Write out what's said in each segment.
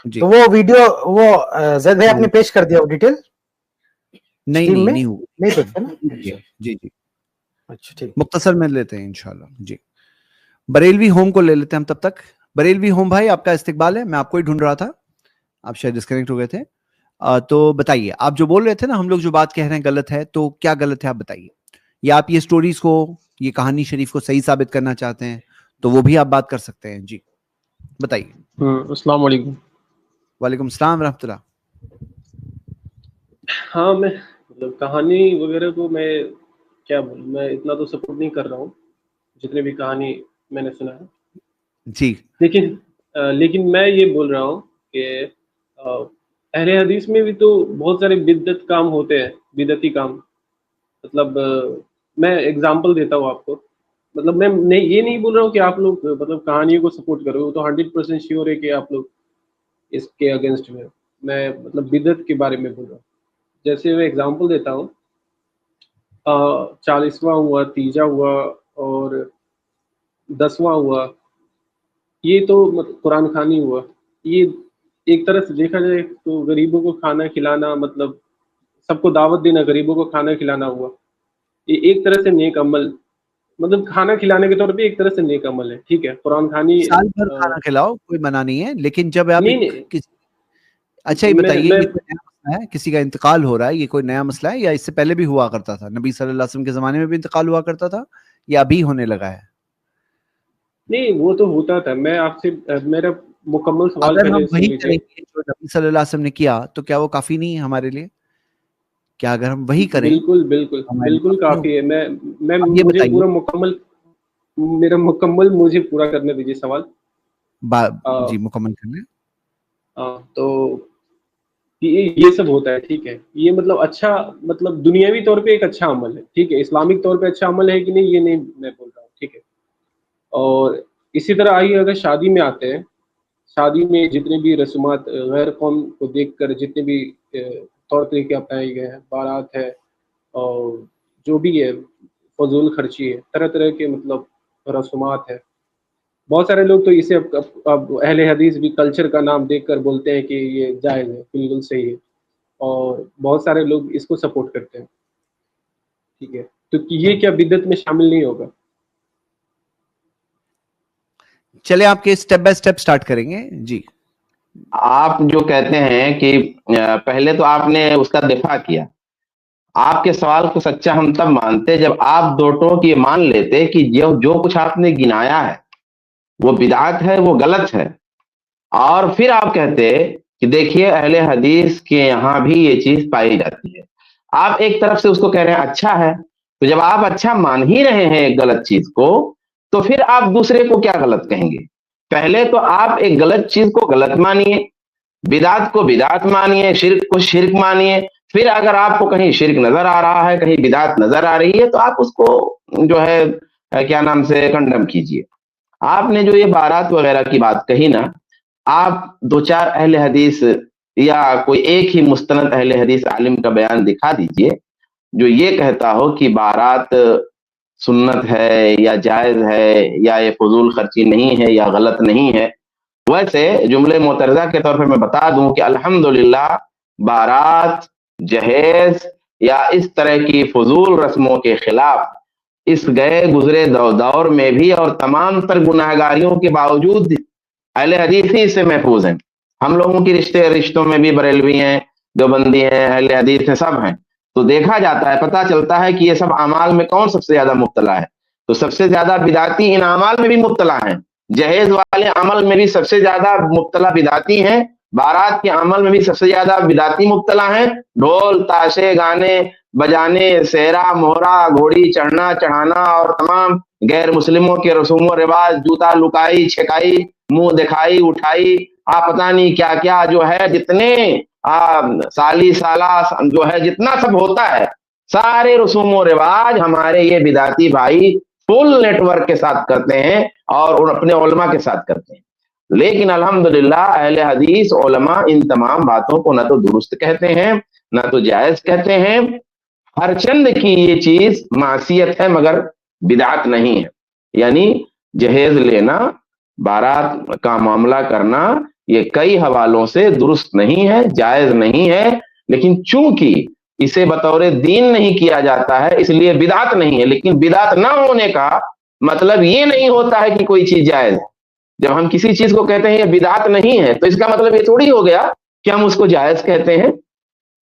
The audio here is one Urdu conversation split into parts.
جی تو وہ ویڈیو وہ زید بھائی آپ نے پیش کر دیا وہ ڈیٹیل؟ نہیں جی اچھا ٹھیک، مختصر میں لیتے ہیں انشاءاللہ. جی بریلوی ہوم کو لے لیتے ہیں ہم تب تک. بریلوی ہوم بھائی آپ کا استقبال ہے، میں آپ کو ہی ڈھونڈ رہا تھا، آپ شاید ڈسکنیکٹ ہو گئے تھے. تو بتائیے، آپ جو بول رہے تھے نا ہم لوگ جو بات کہہ رہے ہیں غلط ہے، تو کیا غلط ہے آپ بتائیے. یا آپ یہ سٹوریز کو، یہ کہانی شریف کو صحیح ثابت کرنا چاہتے ہیں تو وہ بھی آپ بات کر سکتے ہیں. جی بتائیے. السلام علیکم. وعلیکم السلام ورحمۃ اللہ. ہاں میں مطلب کہانی وغیرہ کو میں کیا بولوں، میں اتنا تو سپورٹ نہیں کر رہا ہوں جتنے بھی کہانی میں نے سنا ہے. جی لیکن میں یہ بول رہا ہوں کہ اہل حدیث میں بھی تو بہت سارے بدعت کام ہوتے ہیں، بدعتی کام. مطلب میں اگزامپل دیتا ہوں آپ کو. مطلب میں یہ نہیں بول رہا ہوں کہ آپ لوگ مطلب کہانیوں کو سپورٹ کرو، وہ تو 100% شیور ہے کہ آپ لوگ اس کے اگینسٹ میں مطلب بدعت کے بارے میں بول رہا ہوں. جیسے میں اگزامپل دیتا ہوں، 40واں ہوا، 30واں ہوا اور 10واں ہوا، یہ تو مطلب قرآن خوانی ہوا. یہ ایک طرح سے دیکھا جائے تو غریبوں کو کھانا کھلانا، مطلب سب کو دعوت دینا، غریبوں کو کھانا کھلانا ہوا. یہ ایک طرح سے نیک عمل، مطلب کھانا کھلانے کے طور پہ ایک طرح سے نیک عمل ہے. ٹھیک ہے، قرآن خوانی سال بھر کھانا کھلاؤ کوئی منع نہیں ہے، لیکن جب آپ اچھا یہ بتائیے، یہ کوئی نیا مسئلہ ہے؟ کسی کا انتقال ہو رہا ہے، یہ کوئی نیا مسئلہ ہے یا اس سے پہلے بھی ہوا کرتا تھا؟ نبی صلی اللہ علیہ وسلم کے زمانے میں بھی انتقال ہوا کرتا تھا یا ابھی ہونے لگا ہے؟ نہیں، وہ تو ہوتا تھا. میں آپ سے میرا مکمل سوال اگر ہم پہلے وہی سن کریں لیجیے. گے جو نبی صلی اللہ علیہ وسلم نے کیا تو کیا وہ کافی نہیں ہے ہمارے لیے؟ کیا اگر ہم وہی کریں؟ بالکل کافی ہے. میں اب یہ مجھے بتائیے، پورا مکمل مجھے پورا کرنے دیجیے سوال. جی مکمل کرنے. تو یہ سب ہوتا ہے. ٹھیک ہے، یہ مطلب اچھا، مطلب دنیاوی طور پہ ایک اچھا عمل ہے. ٹھیک ہے، اسلامک طور پہ اچھا عمل ہے کہ نہیں یہ نہیں میں بول رہا ہوں. ٹھیک ہے، اور اسی طرح آئیے اگر شادی میں آتے ہیں، شادی میں جتنے بھی رسومات غیر قوم کو دیکھ کر جتنے بھی طور طریقے اپنائے گئے ہیں، بارات ہے اور جو بھی ہے فضول خرچی ہے، طرح طرح کے مطلب رسومات ہے. بہت سارے لوگ تو اسے اب اہل حدیث بھی کلچر کا نام دیکھ کر بولتے ہیں کہ یہ جائز ہے، بالکل صحیح ہے، اور بہت سارے لوگ اس کو سپورٹ کرتے ہیں. ٹھیک ہے، تو یہ کیا بدعت میں شامل نہیں ہوگا؟ چلے آپ کے اسٹیپ بائی اسٹیپ سٹارٹ کریں گے. جی آپ جو کہتے ہیں کہ پہلے تو آپ نے اس کا دفاع کیا. آپ کے سوال کو سچا ہم تب مانتے جب آپ دو ٹوک یہ مان لیتے کہ جو کچھ آپ نے گنایا ہے وہ بدعت ہے، وہ غلط ہے، اور پھر آپ کہتے کہ دیکھیے اہل حدیث کے یہاں بھی یہ چیز پائی جاتی ہے. آپ ایک طرف سے اس کو کہہ رہے ہیں اچھا ہے، تو جب آپ اچھا مان ہی رہے ہیں ایک غلط چیز کو، تو پھر آپ دوسرے کو کیا غلط کہیں گے؟ پہلے تو آپ ایک غلط چیز کو غلط مانیے، بدعت کو بدعت مانیے، شرک کو شرک مانیے. پھر اگر آپ کو کہیں شرک نظر آ رہا ہے، کہیں بدعت نظر آ رہی ہے، تو آپ اس کو جو ہے کیا نام سے کنڈم کیجیے. آپ نے جو یہ بارات وغیرہ کی بات کہی نا، آپ دو چار اہل حدیث یا کوئی ایک ہی مستند اہل حدیث عالم کا بیان دکھا دیجئے جو یہ کہتا ہو کہ بارات سنت ہے یا جائز ہے یا یہ فضول خرچی نہیں ہے یا غلط نہیں ہے. ویسے جملے معترضہ کے طور پہ میں بتا دوں کہ الحمدللہ بارات، جہیز یا اس طرح کی فضول رسموں کے خلاف اس گئے گزرے دور میں بھی اور تمام تر گناہگاریوں کے باوجود اہل حدیث ہی سے محفوظ ہیں. ہم لوگوں کی رشتوں میں بھی بریلوی ہیں، دیوبندی ہیں، اہل حدیث ہیں، سب ہیں. تو دیکھا جاتا ہے، پتہ چلتا ہے کہ یہ سب اعمال میں کون سب سے زیادہ مبتلا ہے. تو سب سے زیادہ بدعتی ان اعمال میں بھی مبتلا ہیں. جہیز والے عمل میں بھی سب سے زیادہ مبتلا بدعتی ہیں. بارات کے عمل میں بھی سب سے زیادہ بدعتی مبتلا ہیں. ڈھول تاشے گانے بجانے، سہرا موہرا، گھوڑی چڑھنا چڑھانا اور تمام غیر مسلموں کے رسوم و رواج، جوتا لکائی چھکائی، منہ دکھائی اٹھائی، پتہ نہیں کیا کیا جو ہے، جتنے سالی سالہ جو ہے جتنا سب ہوتا ہے، سارے رسوم و رواج ہمارے یہ بدعتی بھائی فل نیٹ ورک کے ساتھ کرتے ہیں اور اپنے علماء کے ساتھ کرتے ہیں. لیکن الحمدللہ اہل حدیث علماء ان تمام باتوں کو نہ تو درست کہتے ہیں نہ تو جائز کہتے ہیں. ہر چند کی یہ چیز معصیت ہے مگر بدعت نہیں ہے. یعنی جہیز لینا، بارات کا معاملہ کرنا یہ کئی حوالوں سے درست نہیں ہے، جائز نہیں ہے، لیکن چونکہ اسے بطور دین نہیں کیا جاتا ہے اس لیے بدعت نہیں ہے. لیکن بدعت نہ ہونے کا مطلب یہ نہیں ہوتا ہے کہ کوئی چیز جائز ہے. جب ہم کسی چیز کو کہتے ہیں یہ بدعت نہیں ہے تو اس کا مطلب یہ تھوڑی ہو گیا کہ ہم اس کو جائز کہتے ہیں.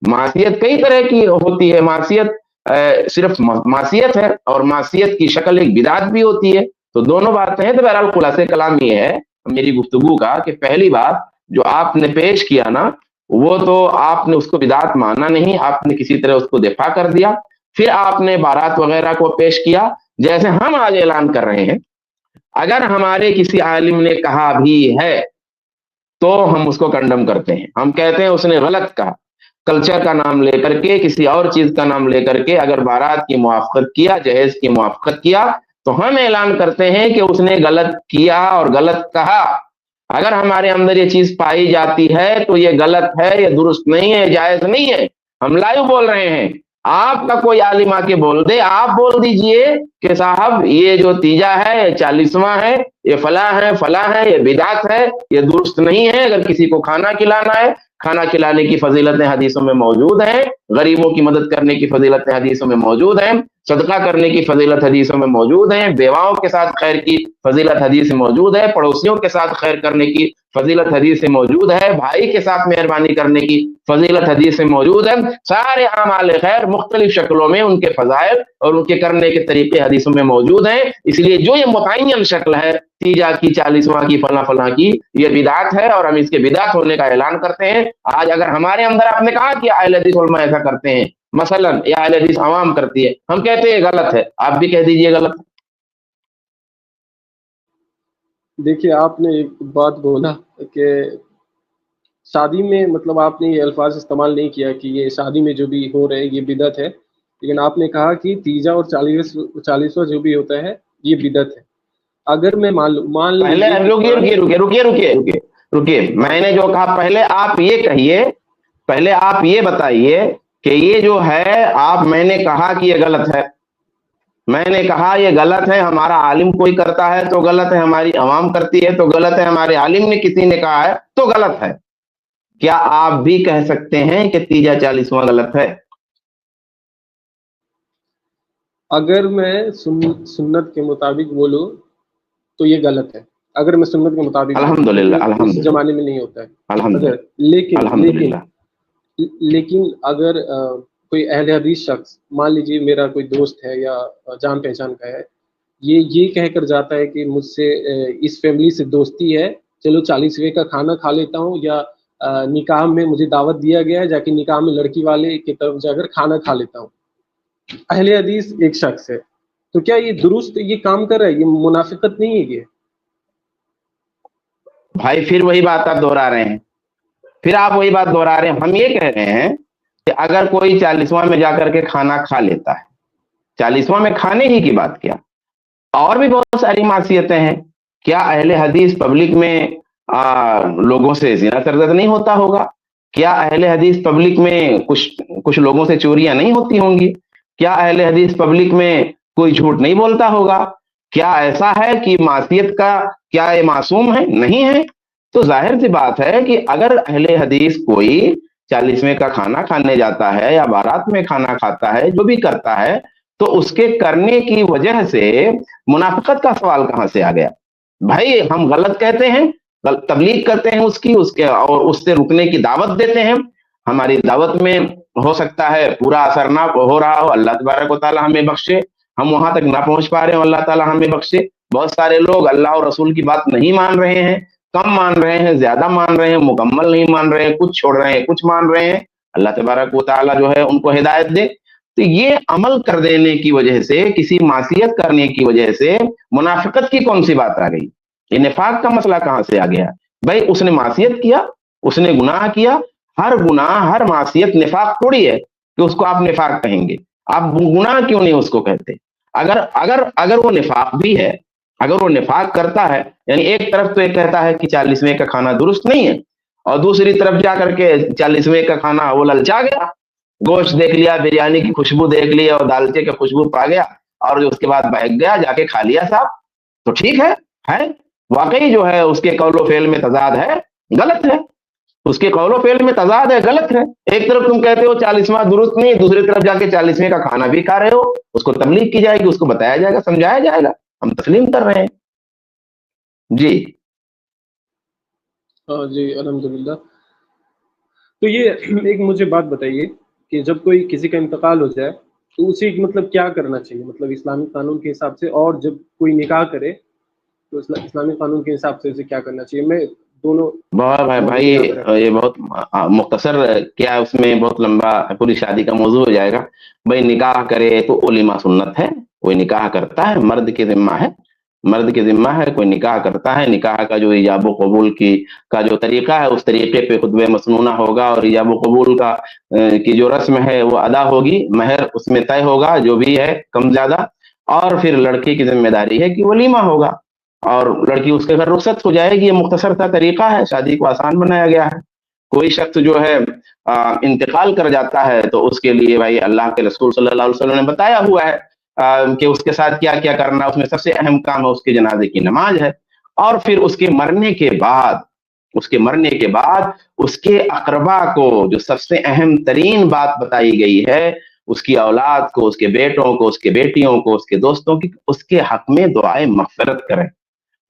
معصیت کئی طرح کی ہوتی ہے، معصیت صرف معصیت ہے اور معصیت کی شکل ایک بدعت بھی ہوتی ہے. تو دونوں باتیں ہیں. تو بہرحال خلاصہ کلام یہ ہے میری گفتگو کا کہ پہلی بات جو آپ نے پیش کیا نا وہ تو آپ نے اس کو بدعت مانا نہیں، آپ نے کسی طرح اس کو دفاع کر دیا. پھر آپ نے بارات وغیرہ کو پیش کیا جیسے ہم آج اعلان کر رہے ہیں. اگر ہمارے کسی عالم نے کہا بھی ہے تو ہم اس کو کنڈم کرتے ہیں. ہم کہتے ہیں اس نے غلط کہا، کلچر کا نام لے کر کے، کسی اور چیز کا نام لے کر کے اگر بارات کی موافقت کیا، جہیز کی موافقت کیا تو ہم اعلان کرتے ہیں کہ اس نے غلط کیا اور غلط کہا. اگر ہمارے اندر یہ چیز پائی جاتی ہے تو یہ غلط ہے، یہ درست نہیں ہے، جائز نہیں ہے. ہم لائیو بول رہے ہیں. آپ کا کوئی عالم آ کے بول دے، آپ بول دیجئے کہ صاحب یہ جو تیجا ہے 40واں ہے، یہ فلاں ہے، یہ بدعت ہے، یہ درست نہیں ہے. اگر کسی کو کھانا کھلانا ہے، کھانا کھلانے کی فضیلتیں حدیثوں میں موجود ہیں، غریبوں کی مدد کرنے کی فضیلتیں حدیثوں میں موجود ہیں، صدقہ کرنے کی فضیلت حدیثوں میں موجود ہیں، بیواؤں کے ساتھ خیر کی فضیلت حدیث میں موجود ہے، پڑوسیوں کے ساتھ خیر کرنے کی فضیلت حدیث سے موجود ہے، بھائی کے ساتھ مہربانی کرنے کی فضیلت حدیث سے موجود ہے. سارے اعمال خیر مختلف شکلوں میں ان کے فضائل اور ان کے کرنے کے طریقے حدیثوں میں موجود ہیں. اس لیے جو یہ متعین شکل ہے تیجا کی، 40واں کی، فلاں کی، یہ بدعت ہے اور ہم اس کے بدعت ہونے کا اعلان کرتے ہیں. آج اگر ہمارے اندر آپ نے کہا کہ اہل حدیث علماء ایسا کرتے ہیں مثلا، یا اہل حدیث عوام کرتی ہے، ہم کہتے ہیں غلط ہے، آپ بھی کہہ دیجئے غلط. دیکھیے آپ نے ایک بات بولا کہ شادی میں مطلب آپ نے یہ الفاظ استعمال نہیں کیا کہ یہ شادی میں جو بھی ہو رہے ہیں یہ بدعت ہے، لیکن آپ نے کہا کہ تیجا اور 40واں جو بھی ہوتا ہے یہ بدعت ہے. اگر میں مان پہلے رکیے میں نے جو کہا پہلے آپ یہ کہیے، پہلے آپ یہ بتائیے کہ یہ جو ہے میں نے کہا کہ یہ غلط ہے، میں نے کہا یہ غلط ہے، ہمارا عالم کوئی کرتا ہے تو غلط ہے، ہماری عوام کرتی ہے تو غلط ہے، ہمارے عالم نے کسی نے کہا ہے تو غلط ہے. کیا آپ بھی کہہ سکتے ہیں کہ تیجا 40واں غلط ہے؟ اگر میں سنت کے مطابق بولوں تو یہ غلط ہے. اگر میں سنت کے مطابق الحمدللہ اس زمانے میں نہیں ہوتا ہے. الحمدللہ. لیکن اگر کوئی اہل حدیث شخص مان لیجیے میرا کوئی دوست ہے یا جان پہچان کا ہے، یہ کہہ کر جاتا ہے کہ مجھ سے اس فیملی سے دوستی ہے، چلو 40ویں کا کھانا کھا لیتا ہوں، یا نکاح میں مجھے دعوت دیا گیا ہے، جا کے نکاح میں لڑکی والے کی طرف جا کر کھانا کھا لیتا ہوں. اہل حدیث ایک شخص ہے، تو کیا یہ درست یہ کام کر رہا ہے؟ یہ منافقت نہیں ہے؟ یہ بھائی پھر وہی بات آپ دہرا رہے ہیں، ہم یہ کہہ رہے ہیں کہ اگر کوئی 40واں میں جا کر کے کھانا کھا لیتا ہے، 40واں میں کھانے ہی کی بات کیا، اور بھی بہت ساری معصیتیں ہیں. کیا اہل حدیث پبلک میں لوگوں سے زنا تردد نہیں ہوتا ہوگا؟ کیا اہل حدیث پبلک میں کچھ لوگوں سے چوریاں نہیں ہوتی ہوں گی؟ کیا اہل حدیث پبلک میں کوئی جھوٹ نہیں بولتا ہوگا؟ کیا ایسا ہے کہ معصیت کا کیا یہ معصوم ہے؟ نہیں ہے. تو ظاہر سی بات ہے کہ اگر اہل حدیث کوئی 40ویں کا کھانا کھانے جاتا ہے یا بارات میں کھانا کھاتا ہے، جو بھی کرتا ہے، تو اس کے کرنے کی وجہ سے منافقت کا سوال کہاں سے آ گیا؟ بھائی ہم غلط کہتے ہیں، تبلیغ کرتے ہیں اس کی اور اس سے رکنے کی دعوت دیتے ہیں. ہماری دعوت میں ہو سکتا ہے پورا اثر نہ ہو رہا ہو، اللہ تبارک و تعالی ہمیں بخشے، ہم وہاں تک نہ پہنچ پا رہے ہوں، اللہ تعالی ہمیں بخشے. بہت سارے لوگ اللہ اور رسول کی بات نہیں مان رہے ہیں، کم مان رہے ہیں، زیادہ مان رہے ہیں، مکمل نہیں مان رہے ہیں، کچھ چھوڑ رہے ہیں، کچھ مان رہے ہیں. اللہ تبارک و تعالی جو ہے ان کو ہدایت دے. تو یہ عمل کر دینے کی وجہ سے، کسی معصیت کرنے کی وجہ سے منافقت کی کون سی بات آ گئی؟ یہ نفاق کا مسئلہ کہاں سے آ گیا؟ بھائی اس نے معصیت کیا، اس نے گناہ کیا، ہر گناہ ہر معصیت نفاق تھوڑی ہے کہ اس کو آپ نفاق کہیں گے. آپ گناہ کیوں نہیں اس کو کہتے؟ اگر وہ نفاق بھی ہے، اگر وہ نفاق کرتا ہے، یعنی ایک طرف تو یہ کہتا ہے کہ 40ویں کا کھانا درست نہیں ہے، اور دوسری طرف جا کر کے 40ویں کا کھانا وہ للچا گیا، گوشت دیکھ لیا، بریانی کی خوشبو دیکھ لی اور دالچے کی خوشبو پا گیا اور اس کے بعد بہک گیا، جا کے کھا لیا صاحب. تو ٹھیک ہے واقعی جو ہے اس کے قول و فعل میں تضاد ہے، غلط ہے. اس کے قول و فعل میں تضاد ہے, غلط ہے. ایک طرف تم کہتے ہو 40واں درست نہیں, دوسری طرف جا کے 40ویں کا کھانا بھی کھا رہے ہو. اس کو تبلیغ کی جائے گی, اس کو بتایا جائے گا, سمجھایا جائے گا, ہم تسلیم کر رہے ہیں. جی جی الحمدللہ. تو یہ ایک مجھے بات بتائیے کہ جب کوئی کسی کا انتقال ہو جائے تو اسے مطلب کیا کرنا چاہیے, مطلب اسلامی قانون کے حساب سے, اور جب کوئی نکاح کرے تو اسلامی قانون کے حساب سے اسے کیا کرنا چاہیے؟ میں دونوں بہت بھائی, یہاں پہ رکھتا یہ بہت مختصر, کیا اس میں بہت لمبا پوری شادی کا موضوع ہو جائے گا. بھائی نکاح کرے تو ولیمہ سنت ہے, کوئی نکاح کرتا ہے مرد کے ذمہ ہے, مرد کے ذمہ ہے, کوئی نکاح کرتا ہے, نکاح کا جو ایجاب و قبول کا جو طریقہ ہے اس طریقے پہ خطبہ مسنونہ ہوگا, اور ایجاب و قبول کی جو رسم ہے وہ ادا ہوگی, مہر اس میں طے ہوگا جو بھی ہے کم زیادہ, اور پھر لڑکی کی ذمہ داری ہے کہ ولیمہ ہوگا, اور لڑکی اس کے گھر رخصت ہو جائے گی. یہ مختصر سا طریقہ ہے, شادی کو آسان بنایا گیا ہے. کوئی شخص جو ہے انتقال کر جاتا ہے تو اس کے لیے بھائی اللہ کے رسول صلی اللہ علیہ وسلم نے بتایا ہوا ہے کہ اس کے ساتھ کیا کیا کرنا. اس میں سب سے اہم کام ہے اس کے جنازے کی نماز ہے, اور پھر اس کے مرنے کے بعد اس کے اقربا کو جو سب سے اہم ترین بات بتائی گئی ہے, اس کی اولاد کو, اس کے بیٹوں کو, اس کے بیٹیوں کو, اس کے دوستوں کی, اس کے حق میں دعائے مغفرت کریں,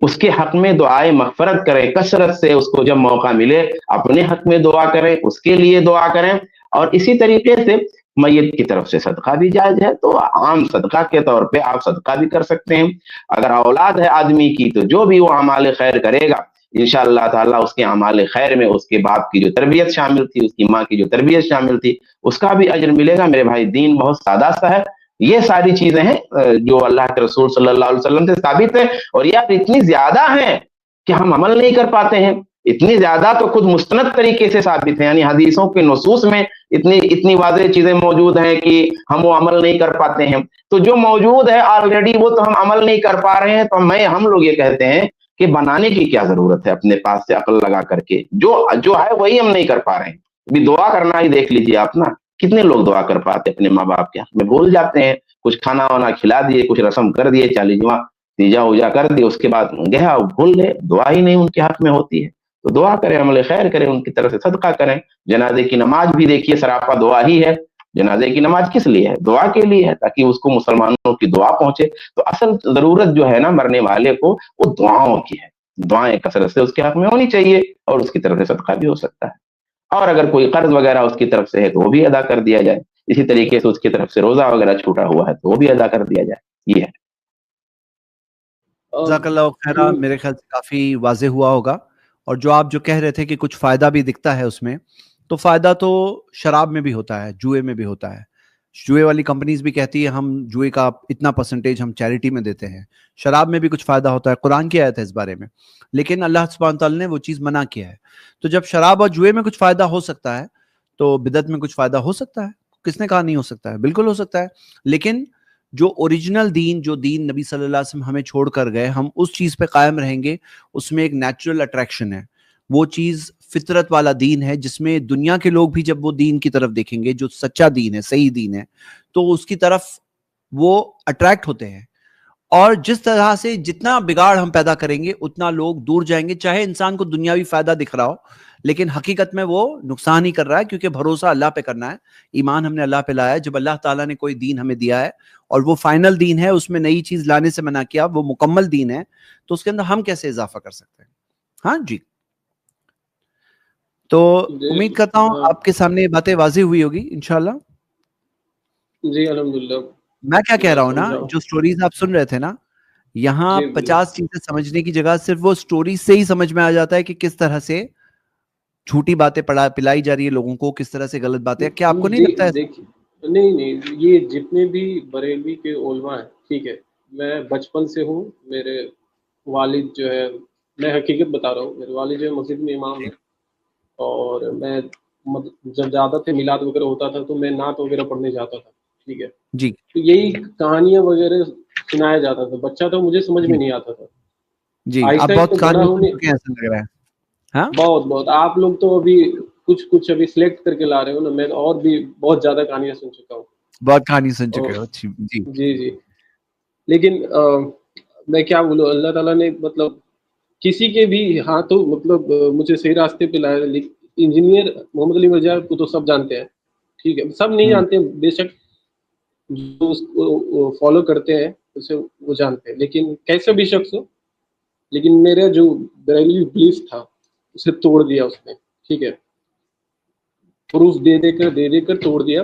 اس کے حق میں دعائے مغفرت کریں کثرت سے. اس کو جب موقع ملے اپنے حق میں دعا کریں, اس کے لیے دعا کریں. اور اسی طریقے سے میت کی طرف سے صدقہ بھی جائز ہے, تو عام صدقہ کے طور پہ آپ صدقہ بھی کر سکتے ہیں. اگر اولاد ہے آدمی کی تو جو بھی وہ اعمال خیر کرے گا انشاءاللہ تعالیٰ اس کے اعمال خیر میں اس کے باپ کی جو تربیت شامل تھی, اس کی ماں کی جو تربیت شامل تھی, اس کا بھی اجر ملے گا. میرے بھائی دین بہت سادہ سا ہے. یہ ساری چیزیں ہیں جو اللہ کے رسول صلی اللہ علیہ وسلم سے ثابت ہے, اور یار اتنی زیادہ ہیں کہ ہم عمل نہیں کر پاتے ہیں. اتنی زیادہ تو خود مستند طریقے سے ثابت ہے, یعنی حدیثوں کے نصوص میں اتنی واضح چیزیں موجود ہیں کہ ہم وہ عمل نہیں کر پاتے ہیں. تو جو موجود ہے آلریڈی وہ تو ہم عمل نہیں کر پا رہے ہیں, تو ہم لوگ یہ کہتے ہیں کہ بنانے کی کیا ضرورت ہے اپنے پاس سے عقل لگا کر کے, جو ہے وہی ہم نہیں کر پا رہے ہیں. ابھی دعا کرنا ہی دیکھ لیجیے آپ نا, کتنے لوگ دعا کر پاتے اپنے ماں باپ کے حق میں, بھول جاتے ہیں, کچھ کھانا وانا کھلا دیے, کچھ رسم کر دیے, 40واں تیجا اوجا کر دیے, اس کے بعد گیا بھول گئے, دعا ہی نہیں ان کے حق میں ہوتی ہے. تو دعا کریں, عمل خیر کریں, ان کی طرف سے صدقہ کریں. جنازے کی نماز بھی دیکھیے سراپا دعا ہی ہے. جنازے کی نماز کس لیے ہے؟ دعا کے لیے ہے, تاکہ اس کو مسلمانوں کی دعا پہنچے. تو اصل ضرورت جو ہے نا مرنے والے کو, وہ دعاؤں کی ہے. دعائیں کثرت سے اس کے حق میں ہونی چاہیے, اور اس کی طرف سے صدقہ بھی ہو سکتا ہے. اور اگر کوئی قرض وغیرہ اس کی طرف سے ہے تو وہ بھی ادا کر دیا جائے. اسی طریقے سے اس کی طرف سے روزہ وغیرہ چھوٹا ہوا ہے تو وہ بھی ادا کر دیا جائے. یہ ہے. جزاک اللہ خیرہ, میرے خیال سے کافی واضح ہوا ہوگا. اور جو آپ جو کہہ رہے تھے کہ کچھ فائدہ بھی دکھتا ہے اس میں, تو فائدہ تو شراب میں بھی ہوتا ہے, جوئے میں بھی ہوتا ہے. جوئے والی کمپنیز بھی کہتی ہے ہم جوئے کا اتنا پرسنٹیج ہم چیریٹی میں دیتے ہیں. شراب میں بھی کچھ فائدہ ہوتا ہے, قرآن کی آیت ہے اس بارے میں, لیکن اللہ سبحانہ تعالیٰ نے وہ چیز منع کیا ہے. تو جب شراب اور جوئے میں کچھ فائدہ ہو سکتا ہے تو بدعت میں کچھ فائدہ ہو سکتا ہے. کس نے کہا نہیں ہو سکتا ہے؟ بالکل ہو سکتا ہے. لیکن جو اوریجنل دین, جو دین نبی صلی اللہ علیہ وسلم ہمیں چھوڑ کر گئے, ہم اس چیز پہ قائم رہیں گے. اس میں ایک نیچرل اٹریکشن ہے, وہ چیز فطرت والا دین ہے, جس میں دنیا کے لوگ بھی جب وہ دین کی طرف دیکھیں گے جو سچا دین ہے, صحیح دین ہے, تو اس کی طرف وہ اٹریکٹ ہوتے ہیں. اور جس طرح سے جتنا بگاڑ ہم پیدا کریں گے اتنا لوگ دور جائیں گے. چاہے انسان کو دنیاوی فائدہ دکھ رہا ہو, لیکن حقیقت میں وہ نقصان ہی کر رہا ہے, کیونکہ بھروسہ اللہ پہ کرنا ہے. ایمان ہم نے اللہ پہ لایا ہے. جب اللہ تعالیٰ نے کوئی دین ہمیں دیا ہے اور وہ فائنل دین ہے, اس میں نئی چیز لانے سے منع کیا, وہ مکمل دین ہے, تو اس کے اندر ہم کیسے اضافہ کر سکتے ہیں؟ ہاں جی. تو امید کرتا ہوں آپ کے سامنے یہ باتیں واضح ہوئی ہوگی انشاءاللہ. جی الحمدللہ. میں کیا کہہ رہا ہوں نا, جو سٹوریز آپ سن رہے تھے نا, یہاں 50 چیزیں سمجھنے کی جگہ صرف وہ سٹوری سے ہی سمجھ میں آ جاتا ہے کہ کس طرح سے جھوٹی باتیں پلائی جا رہی ہے لوگوں کو, کس طرح سے غلط باتیں. کیا آپ کو نہیں لگتا ہے؟ نہیں, یہ جتنے بھی بریلوی کے علماء ہیں, ٹھیک ہے, میں بچپن سے ہوں. میرے والد جو ہے, میں حقیقت بتا رہا ہوں, میرے والد جو ہے مسجد میں امام ہے, اور میں جب جاتا تھا میلاد وغیرہ ہوتا تھا تو میں نعت وغیرہ پڑھنے جاتا تھا, ٹھیک ہے جی. تو یہی کہانیاں وغیرہ سنایا جاتا تھا. بچہ تھا, مجھے سمجھ میں نہیں آتا تھا. جی, آپ بہت کہانی سن چکے ہیں ایسا لگ رہا ہے. ہاں بہت آپ لوگ تو ابھی کچھ ابھی سلیکٹ کر کے لا رہے ہو نا, میں اور بھی بہت زیادہ کہانیاں سن چکا ہوں. بہت کہانی سن چکے ہو. جی. لیکن میں کیا بولوں, اللہ تعالیٰ نے مطلب کسی کے بھی ہاتھوں مطلب مجھے صحیح راستے پہ لایا. انجینئر محمد علی مرزا کو تو سب جانتے ہیں, ٹھیک ہے, سب نہیں جانتے ہیں بے شک, جو اس کو فالو کرتے ہیں اسے وہ جانتے ہیں, لیکن کیسے بھی شخص ہو, لیکن میرا جو بریلوی بلیف تھا اسے توڑ دیا اس نے, ٹھیک ہے, پروف دے کر توڑ دیا,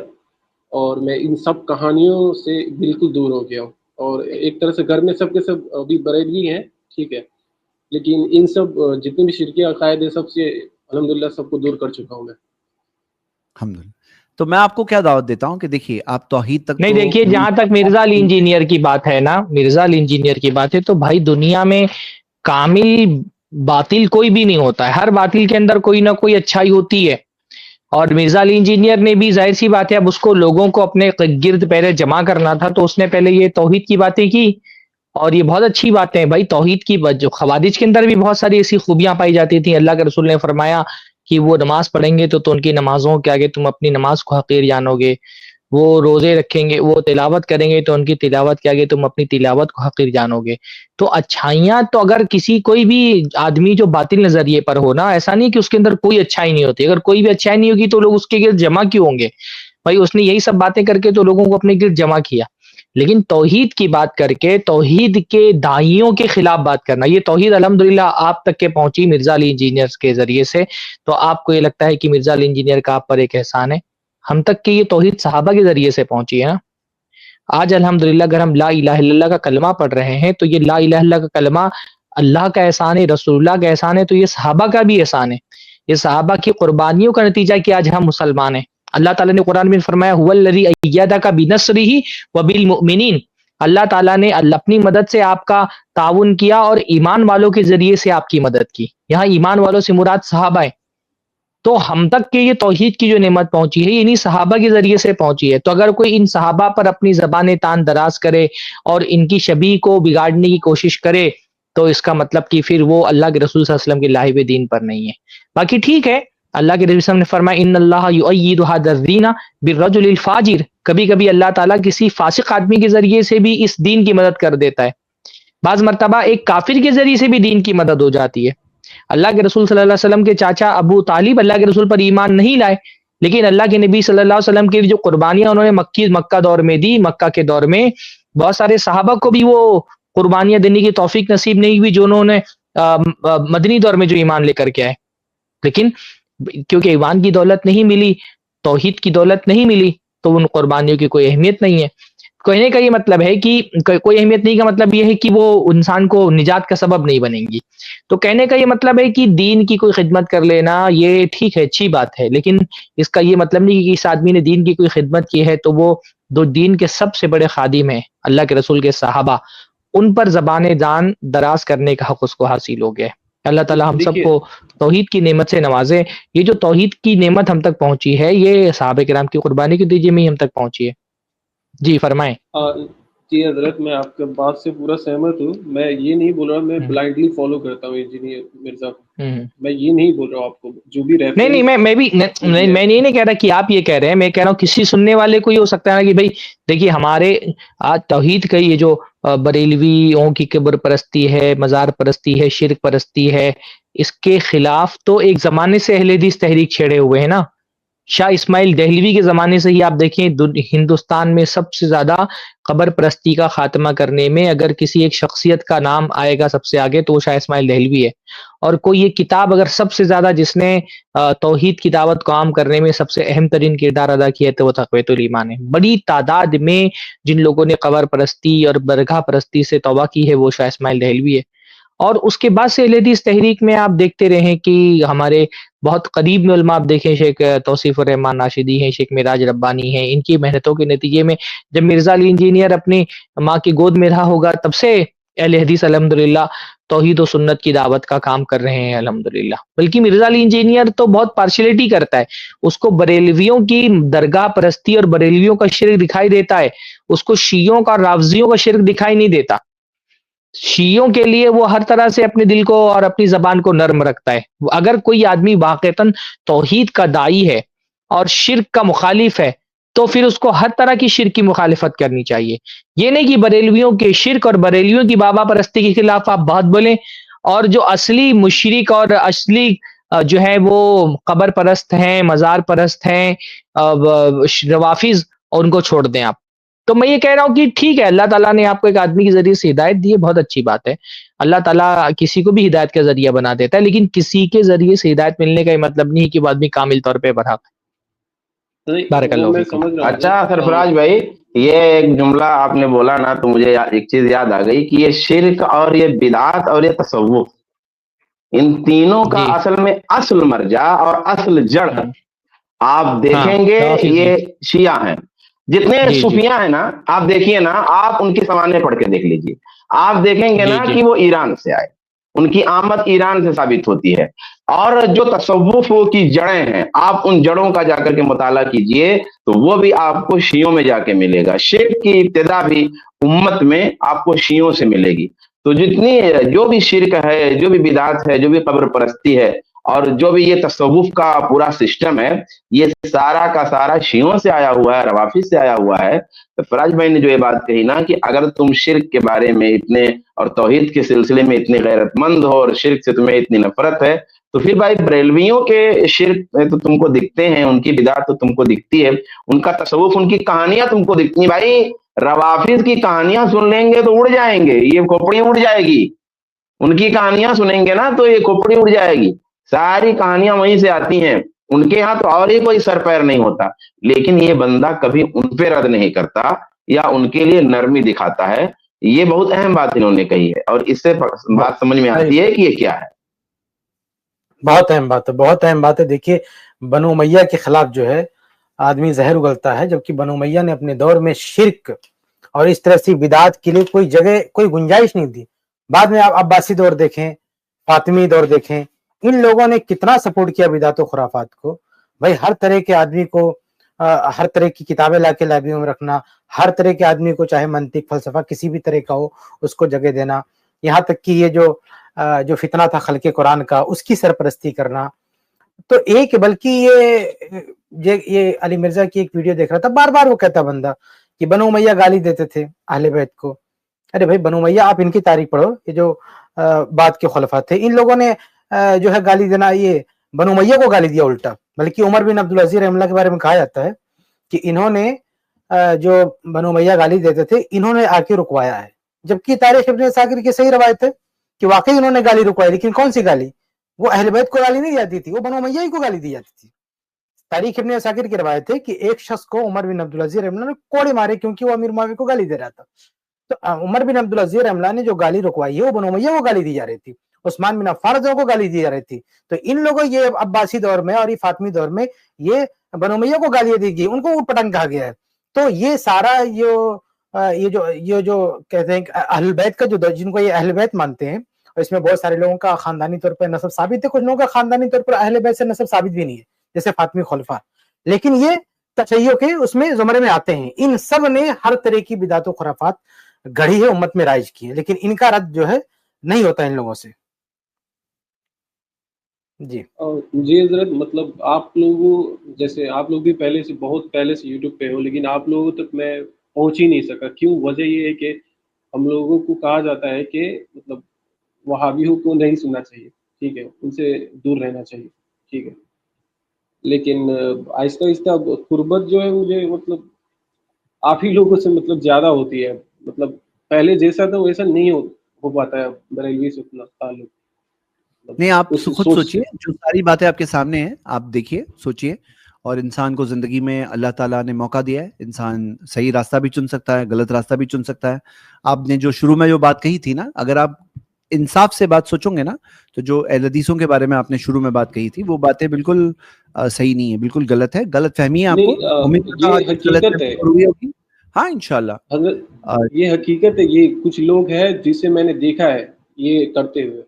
اور میں ان سب کہانیوں سے بالکل دور ہو گیا ہوں. اور ایک طرح سے گھر میں سب کے سب ابھی بریلوی ہیں, ٹھیک ہے, لیکن ان سب جتنے بھی شرکی عقائد ہیں سب سے الحمدللہ سب کو دور کر چکا ہوں میں. الحمدللہ. تو میں آپ کو کیا دعوت دیتا ہوں کہ دیکھیے آپ توحید تک نہیں, دیکھیے جہاں تک مرزا علی انجینئر کی بات ہے نا, مرزا علی انجینئر کی بات ہے, تو بھائی دنیا میں کامل باطل کوئی بھی نہیں ہوتا ہے, ہر باطل کے اندر کوئی نہ کوئی اچھائی ہوتی ہے. اور مرزا علی انجینئر نے بھی ظاہر سی بات ہے اب اس کو لوگوں کو اپنے گرد پہلے جمع کرنا تھا, تو اس نے پہلے یہ توحید کی باتیں کی, اور یہ بہت اچھی باتیں ہیں بھائی. توحید کی جو خوارج کے اندر بھی بہت ساری ایسی خوبیاں پائی جاتی تھیں. اللہ کے رسول نے فرمایا کہ وہ نماز پڑھیں گے تو ان کی نمازوں کے آگے تم اپنی نماز کو حقیر جانو گے, وہ روزے رکھیں گے, وہ تلاوت کریں گے تو ان کی تلاوت کے آگے تم اپنی تلاوت کو حقیر جانو گے. تو اچھائیاں تو اگر کسی کوئی بھی آدمی جو باطل نظریے پر ہو نا, ایسا نہیں کہ اس کے اندر کوئی اچھائی نہیں ہوتی. اگر کوئی بھی اچھائی نہیں ہوگی تو لوگ اس کے گرد جمع کیوں ہوں گے بھائی؟ اس نے یہی سب باتیں کر کے تو لوگوں کو اپنے گرد جمع کیا. لیکن توحید کی بات کر کے توحید کے داعیوں کے خلاف بات کرنا, یہ توحید الحمدللہ آپ تک کے پہنچی مرزا علی انجینئرز کے ذریعے سے, تو آپ کو یہ لگتا ہے کہ مرزا علی انجینئر کا آپ پر ایک احسان ہے. ہم تک کہ یہ توحید صحابہ کے ذریعے سے پہنچی ہے نا. آج الحمدللہ اگر ہم لا الہ الا اللہ کا کلمہ پڑھ رہے ہیں تو یہ لا الہ الا اللہ کا کلمہ اللہ کا احسان ہے, رسول اللہ کا احسان ہے, تو یہ صحابہ کا بھی احسان ہے. یہ صحابہ کی قربانیوں کا نتیجہ کہ آج ہم مسلمان ہیں. اللہ تعالیٰ نے قرآن میں فرمایا هو الذی ایدک بنصرہ وبالمؤمنین, اللہ تعالیٰ نے اپنی مدد سے آپ کا تعاون کیا اور ایمان والوں کے ذریعے سے آپ کی مدد کی. یہاں ایمان والوں سے مراد صحابہ ہے. تو ہم تک کہ یہ توحید کی جو نعمت پہنچی ہے انہی صحابہ کے ذریعے سے پہنچی ہے. تو اگر کوئی ان صحابہ پر اپنی زبان تان دراز کرے اور ان کی شبیہ کو بگاڑنے کی کوشش کرے تو اس کا مطلب کہ پھر وہ اللہ کے رسول صلی اللہ علیہ وسلم کے لاہب دین پر نہیں ہے. باقی ٹھیک ہے, اللہ کے رسول صلی اللہ علیہ وسلم نے فرمایا ان اللہ یؤید ھذا الدین بالرجل الفاجر, کبھی کبھی اللہ تعالیٰ کسی فاسق آدمی کے ذریعے سے بھی اس دین کی مدد کر دیتا ہے. بعض مرتبہ ایک کافر کے ذریعے سے بھی دین کی مدد ہو جاتی ہے. اللہ کے رسول صلی اللہ علیہ وسلم کے چاچا ابو طالب اللہ کے رسول پر ایمان نہیں لائے, لیکن اللہ کے نبی صلی اللہ علیہ وسلم کی جو قربانیاں انہوں نے مکہ دور میں دی, مکہ کے دور میں بہت سارے صحابہ کو بھی وہ قربانیاں دینے کی توفیق نصیب نہیں ہوئی جو انہوں نے مدنی دور میں جو ایمان لے کر کے آئے. لیکن کیونکہ ایمان کی دولت نہیں ملی, توحید کی دولت نہیں ملی, تو ان قربانیوں کی کوئی اہمیت نہیں ہے. کہنے کا یہ مطلب ہے کہ کوئی اہمیت نہیں کا مطلب یہ ہے کہ وہ انسان کو نجات کا سبب نہیں بنیں گی. تو کہنے کا یہ مطلب ہے کہ دین کی کوئی خدمت کر لینا یہ ٹھیک ہے, اچھی بات ہے, لیکن اس کا یہ مطلب نہیں کہ اس آدمی نے دین کی کوئی خدمت کی ہے تو وہ دو دین کے سب سے بڑے خادم ہیں اللہ کے رسول کے صحابہ, ان پر زبان دان دراز کرنے کا حق اس کو حاصل ہو گیا. اللہ تعالیٰ ہم سب کو توحید کی نعمت سے نوازے. یہ جو توحید کی نعمت ہم تک پہنچی ہے یہ صحابہ کرام کی قربانی کے نتیجے میں ہی ہم تک پہنچی ہے. جی فرمائیں. جی حضرت, میں آپ کے بات سے پورا سہمت ہوں. میں یہ نہیں بول رہا میں بلائنڈلی فالو کرتا ہوں انجینئر مرزا کو, میں یہ نہیں بول رہا ہوں. آپ کو جو بھی نہیں میں بھی میں یہ نہیں کہہ رہا کہ آپ یہ کہہ رہے ہیں, میں کہہ رہا ہوں کسی سننے والے کو یہ ہو سکتا ہے کہ بھائی دیکھیے ہمارے آج توحید کا یہ جو بریلویوں کی قبر پرستی ہے, مزار پرستی ہے, شرک پرستی ہے, اس کے خلاف تو ایک زمانے سے اہل حدیث تحریک چھیڑے ہوئے ہیں نا. شاہ اسماعیل دہلوی کے زمانے سے ہی آپ دیکھیں ہندوستان میں سب سے زیادہ قبر پرستی کا خاتمہ کرنے میں اگر کسی ایک شخصیت کا نام آئے گا سب سے آگے تو وہ شاہ اسماعیل دہلوی ہے. اور کوئی یہ کتاب اگر سب سے زیادہ جس نے توحید کی دعوت کو عام کرنے میں سب سے اہم ترین کردار ادا کیا ہے تو وہ تقویۃ الایمان ہے. بڑی تعداد میں جن لوگوں نے قبر پرستی اور برگاہ پرستی سے توبہ کی ہے وہ شاہ اسماعیل دہلوی ہے. اور اس کے بعد سے اہل حدیث تحریک میں آپ دیکھتے رہیں کہ ہمارے بہت قریب میں علماء آپ دیکھیں, شیخ توصیف الرحمان ناشدی ہیں, شیخ معراج ربانی ہیں, ان کی محنتوں کے نتیجے میں جب مرزا علی انجینئر اپنی ماں کی گود میں رہا ہوگا تب سے اہل حدیث الحمدللہ توحید و سنت کی دعوت کا کام کر رہے ہیں الحمدللہ. بلکہ مرزا علی انجینئر تو بہت پارشلٹی کرتا ہے, اس کو بریلویوں کی درگاہ پرستی اور بریلویوں کا شرک دکھائی دیتا ہے, اس کو شیعوں کا رافضیوں کا شرک دکھائی نہیں دیتا. شیعوں کے لیے وہ ہر طرح سے اپنے دل کو اور اپنی زبان کو نرم رکھتا ہے. اگر کوئی آدمی واقعتاً توحید کا داعی ہے اور شرک کا مخالف ہے تو پھر اس کو ہر طرح کی شرک کی مخالفت کرنی چاہیے. یہ نہیں کہ بریلویوں کے شرک اور بریلویوں کی بابا پرستی کے خلاف آپ بہت بولیں اور جو اصلی مشرک اور اصلی جو ہے وہ قبر پرست ہیں، مزار پرست ہیں، روافظ، اور ان کو چھوڑ دیں آپ. تو میں یہ کہہ رہا ہوں کہ ٹھیک ہے، اللہ تعالیٰ نے آپ کو ایک آدمی کے ذریعے سے ہدایت دی ہے، بہت اچھی بات ہے. اللہ تعالیٰ کسی کو بھی ہدایت کا ذریعہ بنا دیتا ہے، لیکن کسی کے ذریعے سے ہدایت ملنے کا یہ مطلب نہیں کہ وہ آدمی کامل طور پہ بھرا. بارک اللہ فیکم. اچھا سرفراز بھائی، یہ ایک جملہ آپ نے بولا نا تو مجھے ایک چیز یاد آ گئی کہ یہ شرک اور یہ بدعات اور یہ تصوف، ان تینوں کا اصل میں اصل مرجع اور اصل جڑ آپ دیکھیں گے یہ شیعہ ہیں. جتنے صوفیاء ہیں نا، آپ دیکھیے نا، آپ ان کی سوانح پڑھ کے دیکھ لیجیے، آپ دیکھیں گے نا کہ وہ ایران سے آئے، ان کی آمد ایران سے ثابت ہوتی ہے. اور جو تصوف کی جڑیں ہیں، آپ ان جڑوں کا جا کر کے مطالعہ کیجئے تو وہ بھی آپ کو شیعوں میں جا کے ملے گا. شرک کی ابتدا بھی امت میں آپ کو شیعوں سے ملے گی. تو جتنی جو بھی شرک ہے، جو بھی بدعت ہے، جو بھی قبر پرستی ہے، اور جو بھی یہ تصوف کا پورا سسٹم ہے، یہ سارا کا سارا شیعوں سے آیا ہوا ہے، روافظ سے آیا ہوا ہے. تو فراز بھائی نے جو یہ بات کہی نا کہ اگر تم شرک کے بارے میں اتنے اور توحید کے سلسلے میں اتنے غیرت مند ہو اور شرک سے تمہیں اتنی نفرت ہے، تو پھر بھائی بریلویوں کے شرک تو تم کو دکھتے ہیں، ان کی بدعت تو تم کو دکھتی ہے، ان کا تصوف، ان کی کہانیاں تم کو دکھتی ہیں. بھائی روافظ کی کہانیاں سن لیں گے تو اڑ جائیں گے، یہ کھوپڑی اڑ جائے گی. ان کی کہانیاں سنیں گے نا تو یہ کھوپڑی اڑ جائے گی. ساری کہانیاں وہیں سے آتی ہیں، ان کے ہاں تو اور ہی کوئی سر پیر نہیں ہوتا. لیکن یہ بندہ کبھی ان پہ رد نہیں کرتا یا ان کے لیے نرمی دکھاتا ہے. یہ بہت اہم بات انہوں نے کہی ہے، اور اس سے بات سمجھ میں آتی ہے کہ یہ کیا ہے. بہت اہم بات ہے، بہت اہم بات ہے. دیکھیے بنو امیہ کے خلاف جو ہے آدمی زہر اگلتا ہے، جبکہ بنو امیہ نے اپنے دور میں شرک اور اس طرح سے بدعات کے لیے کوئی جگہ، کوئی گنجائش نہیں دی. بعد میں آپ عباسی دور دیکھیں، فاطمی دور دیکھیں، ان لوگوں نے کتنا سپورٹ کیا بدعات و خرافات کو. بھائی ہر طرح کے آدمی کو ہر طرح کی کتابیں لا کے لائبریریوں میں رکھنا، ہر طرح کے آدمی کو چاہے منطق فلسفہ کسی بھی طرح کا ہو اس کو جگہ دینا، یہاں تک کہ یہ جو فتنہ تھا خلق قرآن کا اس کی سرپرستی کرنا. تو ایک بلکہ یہ علی مرزا کی ایک ویڈیو دیکھ رہا تھا، بار بار وہ کہتا بندہ کہ بنو امیہ گالی دیتے تھے اہل بیت کو. ارے بھائی بنو امیہ آپ ان کی تاریخ پڑھو، یہ جو بعد کے خلفاء تھے ان لوگوں نے جو ہے گالی دینا، یہ بنو امیہ کو گالی دیا الٹا. بلکہ عمر بن عبدالعزیز رحمہ اللہ کے بارے میں کہا جاتا ہے کہ انہوں نے جو بنو امیہ گالی دیتے تھے انہوں نے آ کے رکوایا ہے. جبکہ تاریخ ابن عساکر کی صحیح روایت ہے کہ واقعی انہوں نے گالی رکوائی، لیکن کون سی گالی؟ وہ اہل بیت کو گالی نہیں جاتی تھی، وہ بنو امیہ ہی کو گالی دی جاتی تھی. تاریخ ابن عساکر کی روایت ہے کہ ایک شخص کو عمر بن عبدالعزیز رحمہ اللہ نے کوڑے مارے کیونکہ وہ امیر معاویہ کو گالی دے رہا تھا. تو عمر بن عبدالعزیز رحمہ اللہ نے جو گالی رکوائی ہے وہ بنو امیہ کو گالی دی جا رہی تھی، عثمان بن عفان کو گالی دی جا رہی تھی. تو ان لوگوں یہ عباسی دور میں اور یہ فاطمی دور میں یہ بنو امیہ کو گالیاں دی گئی، ان کو اوٹ پٹنگ کہا گیا ہے. تو یہ سارا یہ جو کہتے ہیں اہل بیت کا، جو جن کو یہ اہل بیت مانتے ہیں، اور اس میں بہت سارے لوگوں کا خاندانی طور پر نسب ثابت ہے، کچھ لوگوں کا خاندانی طور پر اہل بیت سے نسب ثابت بھی نہیں ہے جیسے فاطمی خلفاء، لیکن یہ تشیع کے اس میں زمرے میں آتے ہیں. ان سب نے ہر طرح کی بدعت و خرافات گڑھی ہے، امت میں رائج کی ہے، لیکن ان کا رد جو ہے نہیں ہوتا ان لوگوں سے. جی جی حضرت، مطلب آپ لوگوں جیسے آپ لوگ بھی پہلے سے بہت پہلے سے یوٹیوب پہ ہو، لیکن آپ لوگوں تک میں پہنچ ہی نہیں سکا. کیوں؟ وجہ یہ ہے کہ ہم لوگوں کو کہا جاتا ہے کہ مطلب وہابیوں کو نہیں سننا چاہیے، ٹھیک ہے، ان سے دور رہنا چاہیے، ٹھیک ہے. لیکن آہستہ آہستہ قربت جو ہے مجھے مطلب آپ ہی لوگوں سے مطلب زیادہ ہوتی ہے. مطلب پہلے جیسا تھا ویسا نہیں ہو پاتا ہے بریلوی سے اتنا تعلق. نہیں، آپ خود سوچئے، جو ساری باتیں آپ کے سامنے ہیں آپ دیکھیے، سوچئے. اور انسان کو زندگی میں اللہ تعالیٰ نے موقع دیا ہے، انسان صحیح راستہ بھی چن سکتا ہے، غلط راستہ بھی چن سکتا ہے. آپ نے جو شروع میں جو بات کہی تھی نا، اگر آپ انصاف سے بات سوچو گے نا تو جو اہل حدیثوں کے بارے میں آپ نے شروع میں بات کہی تھی وہ باتیں بالکل صحیح نہیں ہے، بالکل غلط ہے، غلط فہمی ہے آپ کو. یہ حقیقت ہے. ہاں انشاءاللہ حضرت یہ حقیقت ہے. یہ کچھ لوگ ہیں جسے میں نے دیکھا ہے یہ کرتے ہوئے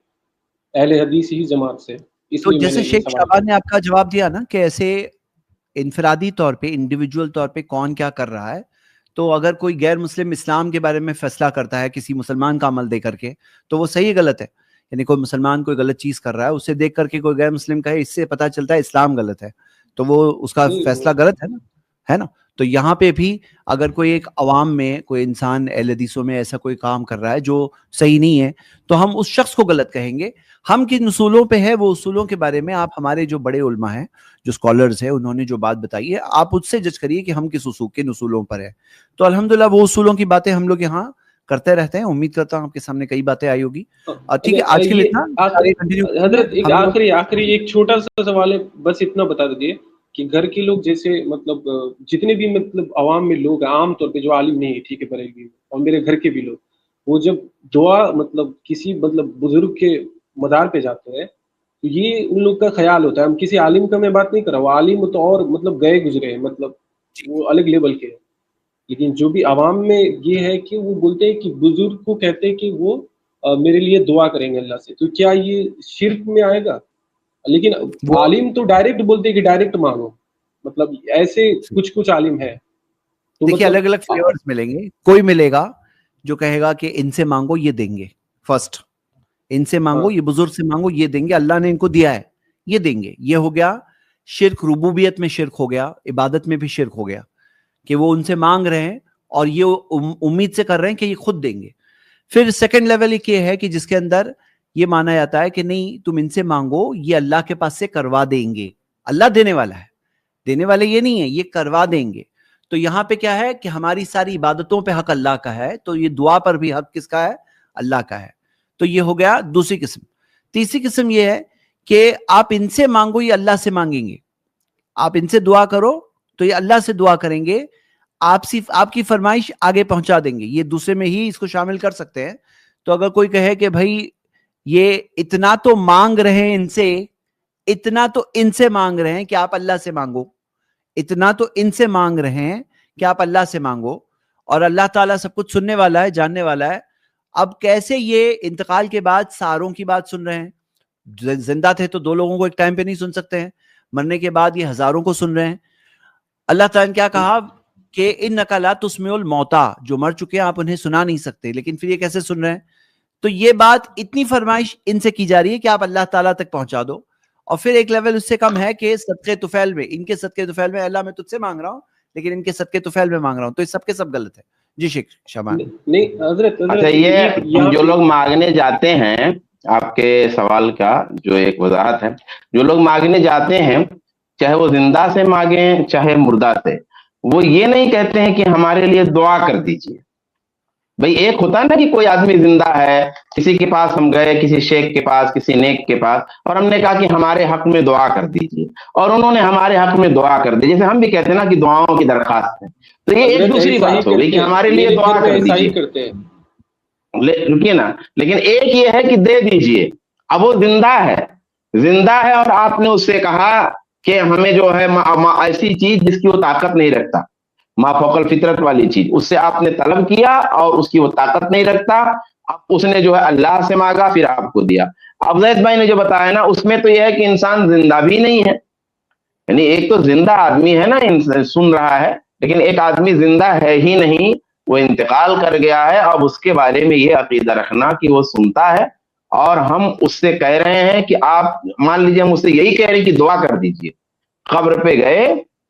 اہل حدیث ہی جماعت سے. تو جیسے شیخ شعبان نے آپ کا جواب دیا نا کہ ایسے انفرادی طور پہ، انڈیویجول طور پہ کون کیا کر رہا ہے، تو اگر کوئی غیر مسلم اسلام کے بارے میں فیصلہ کرتا ہے کسی مسلمان کا عمل دے کر کے تو وہ صحیح غلط ہے. یعنی کوئی مسلمان کوئی غلط چیز کر رہا ہے، اسے دیکھ کر کے کوئی غیر مسلم کہے، اس سے پتہ چلتا ہے اسلام غلط ہے، تو وہ اس کا فیصلہ غلط ہے نا. تو یہاں پہ بھی اگر کوئی ایک عوام میں کوئی انسان اہل حدیثوں میں ایسا کوئی کام کر رہا ہے جو صحیح نہیں ہے تو ہم اس شخص کو غلط کہیں گے. ہم کن اصولوں پہ ہے وہ اصولوں کے بارے میں آپ ہمارے جو بڑے علماء ہیں جو اسکالرز ہیں انہوں نے جو بات بتائی ہے آپ اس سے جج کریے کہ ہم کن اصولوں پر ہیں. تو الحمدللہ وہ اصولوں کی باتیں ہم لوگ یہاں کرتے رہتے ہیں. امید کرتا ہوں آپ کے سامنے کئی باتیں آئی ہوگی. ٹھیک ہے آج کے لیے حضرت آخری ایک چھوٹا سا سوال ہے, بس اتنا بتا دیجیے کہ گھر کے لوگ جیسے مطلب جتنے بھی مطلب عوام میں لوگ عام طور پہ جو عالم نہیں ہے ٹھیک ہے بریلوی اور میرے گھر کے بھی لوگ وہ جب دعا مطلب کسی مطلب بزرگ کے مدار پہ جاتے ہیں تو یہ ان لوگ کا خیال ہوتا ہے. ہم کسی عالم کا میں بات نہیں کر رہا, وہ عالم تو اور مطلب گئے گزرے ہیں مطلب وہ الگ لیول کے ہیں, لیکن جو بھی عوام میں یہ ہے کہ وہ بولتے ہیں کہ بزرگ کو کہتے ہیں کہ وہ میرے لیے دعا کریں گے اللہ سے, تو کیا یہ شرک میں آئے گا؟ لیکن عالم تو ڈائریکٹ بولتے ہیں کہ ڈائریکٹ مانگو, مطلب ایسے کچھ عالم ہے. دیکھیے الگ الگ فلیورز ملیں گے. کوئی ملے گا جو کہے گا کہ ان سے مانگو یہ دیں گے, فرسٹ ان سے مانگو یہ بزرگ سے مانگو یہ دیں گے, اللہ نے ان کو دیا ہے یہ دیں گے. یہ ہو گیا شرک, ربوبیت میں شرک ہو گیا, عبادت میں بھی شرک ہو گیا کہ وہ ان سے مانگ رہے ہیں اور یہ امید سے کر رہے ہیں کہ یہ خود دیں گے. پھر سیکنڈ لیول ایک یہ ہے کہ جس کے اندر یہ مانا جاتا ہے کہ نہیں تم ان سے مانگو یہ اللہ کے پاس سے کروا دیں گے, اللہ دینے والا ہے, دینے والے یہ نہیں ہے یہ کروا دیں گے. تو یہاں پہ کیا ہے کہ ہماری ساری عبادتوں پہ حق اللہ کا ہے, تو یہ دعا پر بھی حق کس کا ہے؟ اللہ کا ہے. تو یہ ہو گیا دوسری قسم. تیسری قسم یہ ہے کہ آپ ان سے مانگو یہ اللہ سے مانگیں گے, آپ ان سے دعا کرو تو یہ اللہ سے دعا کریں گے, آپ کی فرمائش آگے پہنچا دیں گے. یہ دوسرے میں ہی اس کو شامل کر سکتے ہیں. تو اگر کوئی کہے کہ بھائی یہ اتنا تو مانگ رہے ہیں ان سے, اتنا تو ان سے مانگ رہے ہیں کہ آپ اللہ سے مانگو, اتنا تو ان سے مانگ رہے ہیں کہ آپ اللہ سے مانگو, اور اللہ تعالیٰ سب کچھ سننے والا ہے, جاننے والا ہے. اب کیسے یہ انتقال کے بعد ساروں کی بات سن رہے ہیں؟ زندہ تھے تو 2 لوگوں کو ایک ٹائم پہ نہیں سن سکتے ہیں, مرنے کے بعد یہ ہزاروں کو سن رہے ہیں. اللہ تعالیٰ نے کیا کہا کہ انک لا تسمع الموتى, جو مر چکے ہیں آپ انہیں سنا نہیں سکتے, لیکن پھر یہ کیسے سن رہے ہیں؟ تو یہ بات اتنی فرمائش ان سے کی جا رہی ہے کہ آپ اللہ تعالیٰ تک پہنچا دو. اور پھر ایک لیول اس سے کم ہے کہ صدقے طفیل میں, ان کے صدقے طفیل میں اللہ میں تجھ سے مانگ رہا ہوں لیکن ان کے صدقے طفیل میں مانگ رہا ہوں, تو یہ سب کے سب غلط ہے. جی شیخ شابان. نہیں حضرت اچھا یہ جو لوگ مانگنے جاتے ہیں, آپ کے سوال کا جو ایک وضاحت ہے, جو لوگ مانگنے جاتے ہیں چاہے وہ زندہ سے مانگیں چاہے مردہ سے, وہ یہ نہیں کہتے ہیں کہ ہمارے لیے دعا کر دیجیے. بھئی ایک ہوتا ہے نا کہ کوئی آدمی زندہ ہے, کسی کے پاس ہم گئے, کسی شیخ کے پاس, کسی نیک کے پاس, اور ہم نے کہا کہ ہمارے حق میں دعا کر دیجیے, اور انہوں نے ہمارے حق میں دعا کر دی, جیسے ہم بھی کہتے ہیں نا کہ دعاؤں کی درخواست ہے. تو یہ ایک دوسری بات ہو گئی کہ ہمارے لیے دعا کر دیجیے, رکیے نا, لیکن ایک یہ ہے کہ دے دیجیے. اب وہ زندہ ہے اور آپ نے اس سے کہا کہ ہمیں جو ہے ایسی چیز جس کی وہ طاقت نہیں رکھتا, ما فوق الفطرت والی چیز, اس سے آپ نے طلب کیا اور اس کی وہ طاقت نہیں رکھتا, اب اس نے جو ہے اللہ سے مانگا پھر آپ کو دیا. اب زید بھائی نے جو بتایا نا اس میں تو یہ ہے کہ انسان زندہ بھی نہیں ہے, یعنی ایک تو زندہ آدمی ہے نا سن رہا ہے, لیکن ایک آدمی زندہ ہے ہی نہیں, وہ انتقال کر گیا ہے. اب اس کے بارے میں یہ عقیدہ رکھنا کہ وہ سنتا ہے اور ہم اس سے کہہ رہے ہیں کہ آپ مان لیجیے ہم اس سے یہی کہہ رہے ہیں کہ دعا کر دیجیے. قبر پہ گئے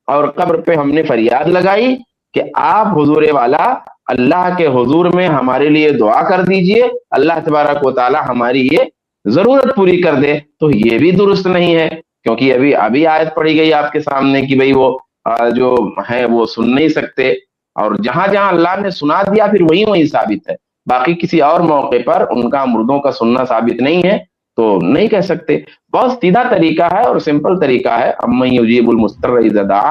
اور قبر پہ ہم نے فریاد لگائی کہ آپ حضور والا اللہ کے حضور میں ہمارے لیے دعا کر دیجئے, اللہ تبارک و تعالی ہماری یہ ضرورت پوری کر دے. تو یہ بھی درست نہیں ہے, کیونکہ ابھی آیت پڑھی گئی آپ کے سامنے کہ بھئی وہ جو ہے وہ سن نہیں سکتے, اور جہاں جہاں اللہ نے سنا دیا پھر وہی ثابت ہے, باقی کسی اور موقع پر ان کا مردوں کا سننا ثابت نہیں ہے, تو نہیں کہہ سکتے. بہت سیدھا طریقہ ہے اور سمپل طریقہ ہے. امن یجیب المضطر اذا دعا,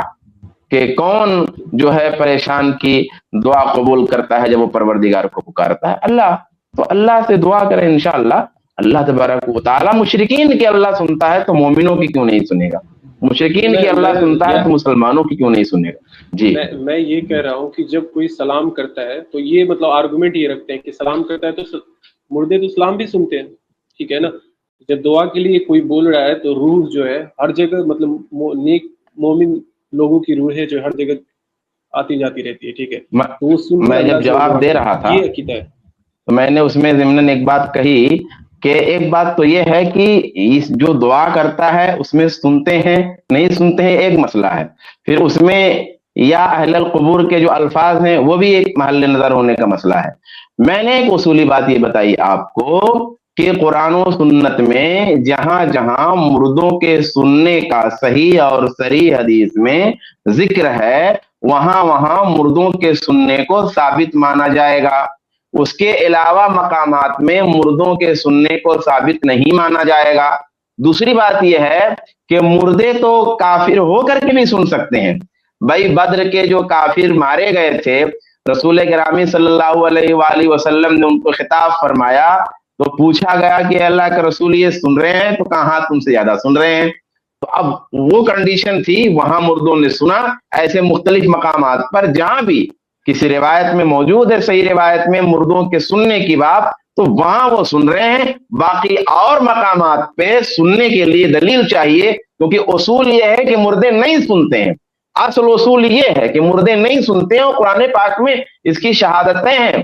کہ کون جو ہے پریشان کی دعا قبول کرتا ہے جب وہ پروردگار کو پکارتا ہے؟ اللہ. تو اللہ سے دعا کریں انشاءاللہ اللہ تبارک و تعالی. مشرکین کی اللہ سنتا ہے تو مومنوں کی کیوں نہیں سنے گا؟ مشرکین کی اللہ سنتا ہے تو مسلمانوں کی کیوں نہیں سنے گا؟ جی میں یہ کہہ رہا ہوں کہ جب کوئی سلام کرتا ہے تو یہ مطلب آرگومنٹ یہ رکھتے ہیں کہ سلام کرتا ہے تو مردے تو سلام بھی سنتے ہیں, ٹھیک ہے نا. جب دعا کے لیے کوئی بول رہا ہے تو روح جو ہے ہر جگہ مطلب نیک مومن لوگوں کی روح ہے جو ہر جگہ آتی جاتی رہتی ہے, ٹھیک ہے. میں جب جواب دے رہا تھا تو میں نے اس میں ضمن ایک بات کہی کہ ایک بات تو یہ ہے کہ جو دعا کرتا ہے اس میں سنتے ہیں نہیں سنتے ہیں ایک مسئلہ ہے, پھر اس میں یا اہل القبور کے جو الفاظ ہیں وہ بھی ایک محل نظر ہونے کا مسئلہ ہے. میں نے ایک اصولی بات یہ بتائی آپ کو کہ قرآن و سنت میں جہاں جہاں مردوں کے سننے کا صحیح اور صریح حدیث میں ذکر ہے وہاں وہاں مردوں کے سننے کو ثابت مانا جائے گا. اس کے علاوہ مقامات میں مردوں کے سننے کو ثابت نہیں مانا جائے گا. دوسری بات یہ ہے کہ مردے تو کافر ہو کر کے بھی سن سکتے ہیں. بھائی بدر کے جو کافر مارے گئے تھے رسول گرامی صلی اللہ علیہ وآلہ وسلم نے ان کو خطاب فرمایا تو پوچھا گیا کہ اللہ کے رسول یہ سن رہے ہیں تو کہاں تم سے زیادہ سن رہے ہیں. تو اب وہ کنڈیشن تھی وہاں مردوں نے سنا. ایسے مختلف مقامات پر جہاں بھی کسی روایت میں موجود ہے صحیح روایت میں مردوں کے سننے کی بات تو وہاں وہ سن رہے ہیں. باقی اور مقامات پہ سننے کے لیے دلیل چاہیے کیونکہ اصول یہ ہے کہ مردے نہیں سنتے ہیں. اصل اصول یہ ہے کہ مردے نہیں سنتے ہیں اور قرآن پاک میں اس کی شہادتیں ہیں.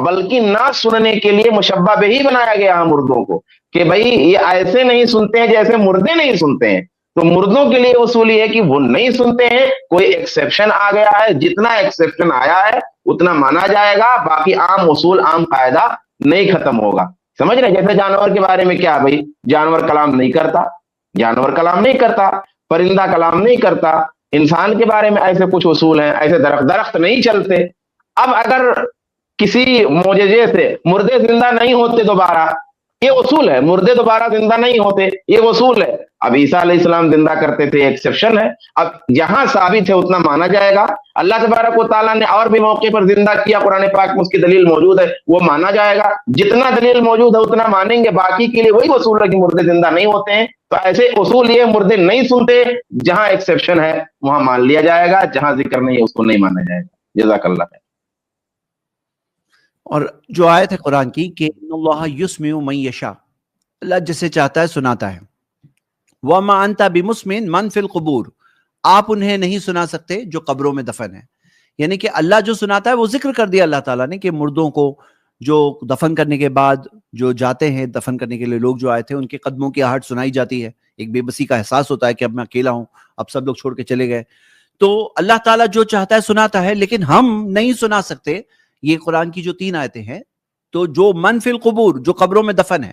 بلکہ نہ سننے کے لیے مشبہ بہ ہی بنایا گیا مردوں کو کہ بھائی یہ ایسے نہیں سنتے ہیں جیسے مردے نہیں سنتے ہیں. تو مردوں کے لیے اصول یہ ہے کہ وہ نہیں سنتے ہیں. کوئی ایکسیپشن آ گیا ہے جتنا ایکسیپشن آیا ہے اتنا مانا جائے گا. باقی عام اصول عام قاعدہ نہیں ختم ہوگا. سمجھ رہے جیسے جانور کے بارے میں کیا بھائی جانور کلام نہیں کرتا جانور کلام نہیں کرتا پرندہ کلام نہیں کرتا. انسان کے بارے میں ایسے کچھ اصول ہیں. ایسے درخت نہیں چلتے. اب اگر کسی معجزے سے مردے زندہ نہیں ہوتے دوبارہ یہ اصول ہے. مردے دوبارہ زندہ نہیں ہوتے یہ اصول ہے. اب عیسیٰ علیہ السلام زندہ کرتے تھے ایکسیپشن ہے. اب جہاں ثابت ہے اتنا مانا جائے گا. اللہ تبارک و تعالیٰ نے اور بھی موقع پر زندہ کیا قرآن پاک میں اس کی دلیل موجود ہے وہ مانا جائے گا. جتنا دلیل موجود ہے اتنا مانیں گے. باقی کے لیے وہی اصول ہے کہ مردے زندہ نہیں ہوتے ہیں. تو ایسے اصول یہ مردے نہیں سنتے جہاں ایکسیپشن ہے وہاں مان لیا جائے گا. جہاں ذکر نہیں ہے اس کو نہیں مانا جائے گا. جزاک اللہ خیر. اور جو آیت ہے قرآن کی کہ ان اللہ یسمع من یشاء اللہ جسے چاہتا ہے سناتا ہے. وما انت بمسمع من فی القبور آپ انہیں نہیں سنا سکتے جو قبروں میں دفن ہے. یعنی کہ اللہ جو سناتا ہے وہ ذکر کر دیا اللہ تعالیٰ نے کہ مردوں کو جو دفن کرنے کے بعد جو جاتے ہیں دفن کرنے کے لیے لوگ جو آئے تھے ان کے قدموں کی آہٹ سنائی جاتی ہے. ایک بے بسی کا احساس ہوتا ہے کہ اب میں اکیلا ہوں اب سب لوگ چھوڑ کے چلے گئے. تو اللہ تعالیٰ جو چاہتا ہے سناتا ہے لیکن ہم نہیں سنا سکتے. یہ قرآن کی جو 3 آیتیں ہیں تو جو من فی القبور جو قبروں میں دفن ہے.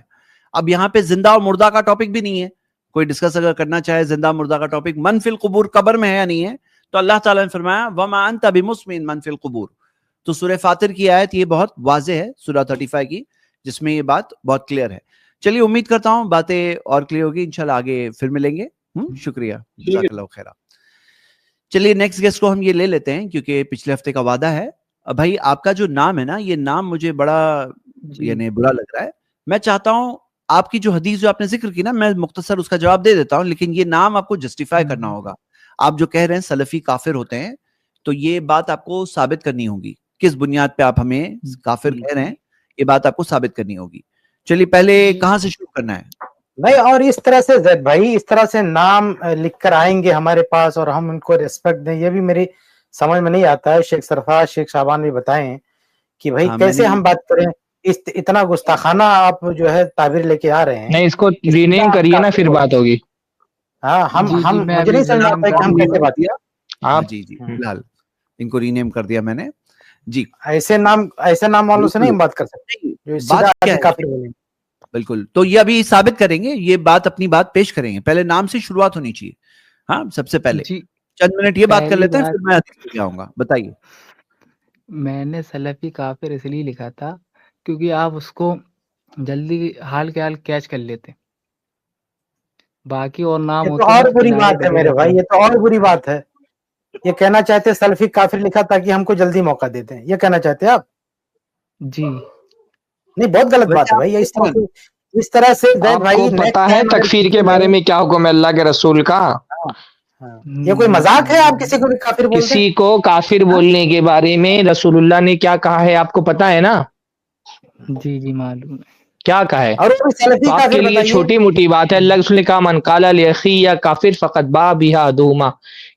اب یہاں پہ زندہ اور مردہ کا ٹاپک بھی نہیں ہے. کوئی ڈسکس اگر کرنا چاہے زندہ مردہ کا ٹاپک من فی القبور قبر میں ہے یا نہیں ہے تو اللہ تعالیٰ نے فرمایا وما انت بمسمع من فی القبور. تو سورہ فاطر کی آیت یہ بہت واضح ہے سورہ 35 کی جس میں یہ بات بہت کلیئر ہے. چلیے امید کرتا ہوں باتیں اور کلیئر ہوگی. انشاءاللہ آگے پھر ملیں گے. شکریہ جزاک اللہ خیر. چلیے نیکسٹ گیسٹ کو ہم یہ لے لیتے ہیں کیونکہ پچھلے ہفتے کا وعدہ ہے. بھائی آپ کا جو نام ہے نا یہ نام مجھے بڑا یعنی برا لگ رہا ہے. میں چاہتا ہوں آپ کی جو حدیث جو آپ نے ذکر کی نا میں مختصر اس کا جواب دے دیتا ہوں لیکن یہ نام آپ کو جسٹیفائی کرنا ہوگا. آپ جو کہہ رہے ہیں سلفی کافر ہوتے ہیں تو یہ بات آپ کو ثابت کرنی ہوگی. کس بنیاد پہ آپ ہمیں کافر کہہ رہے ہیں یہ بات آپ کو ثابت کرنی ہوگی. چلیے پہلے کہاں سے شروع کرنا ہے نہیں. اور اس طرح سے زید بھائی اس طرح سے نام لکھ کر آئیں گے ہمارے پاس اور ہم ان کو ریسپیکٹ دیں یہ بھی میری سمجھ میں نہیں آتا ہے. شیخ سرفراز شیخ شعبان بھی بتائیں کہ بھائی کیسے ہم بات کریں. اتنا گستاخانہ آپ جو ہے تعبیر لے کے آ رہے ہیں. نہیں اس کو ری نیم کریے نا پھر بات ہوگی. ہاں ہم مجھے نہیں سمجھ آتا کہ ہم کیسے بات کیا. جی جی فی الحال ان کو ری نیم کر دیا میں نے. جی ایسے نام والوں سے نہیں بات کر سکتے. بالکل. تو یہ ابھی ثابت کریں گے یہ بات اپنی بات پیش کریں گے. پہلے نام سے شروعات ہونی چاہیے. ہاں سب سے پہلے چند منٹ یہ بات کر لیتے ہیں پھر میں حدیث پہ آؤں گا. بتائیے. میں نے سلفی کافر اس لیے لکھا تھا کیونکہ آپ اس کو جلدی حال کے حال کیچ کر لیتے. باقی اور نام ہوتے اور بری بات ہے میرے بھائی. یہ تو اور بری بات ہے. یہ کہنا چاہتے سلفی کافر لکھا تاکہ ہم کو جلدی موقع دیتے ہیں. یہ کہنا چاہتے ہیں آپ. جی نہیں بہت غلط بات ہے بھائی. اس طرح سے آپ کو پتا ہے تکفیر کے بارے میں کیا حکم ہے اللہ کے رسول کا. یہ کوئی مذاق ہے آپ کسی کو بھی کافر بولتے ہیں. کسی کو کافر بولنے کے بارے میں رسول اللہ نے کیا کہا ہے آپ کو پتا ہے نا. جی جی معلوم ہے کیا کہا ہے. آپ کے لیے چھوٹی موٹی بات ہے. اللہ کے رسول نے کہا من قال لاخی یا کافر فقط با بها احدهما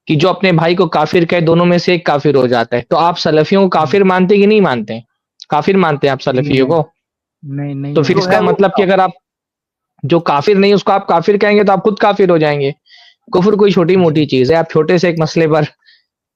کہ جو اپنے بھائی کو کافر کہے دونوں میں سے ایک کافر ہو جاتا ہے. تو آپ سلفیوں کو کافر مانتے کہ نہیں مانتے. کافر مانتے ہیں آپ سلفیوں کو. نہیں تو پھر اس کا مطلب کہ اگر آپ جو کافر نہیں اس کو آپ کافر کہیں گے تو آپ خود کافر ہو جائیں گے. کفر کوئی چھوٹی موٹی چیز ہے. آپ چھوٹے سے ایک مسئلے پر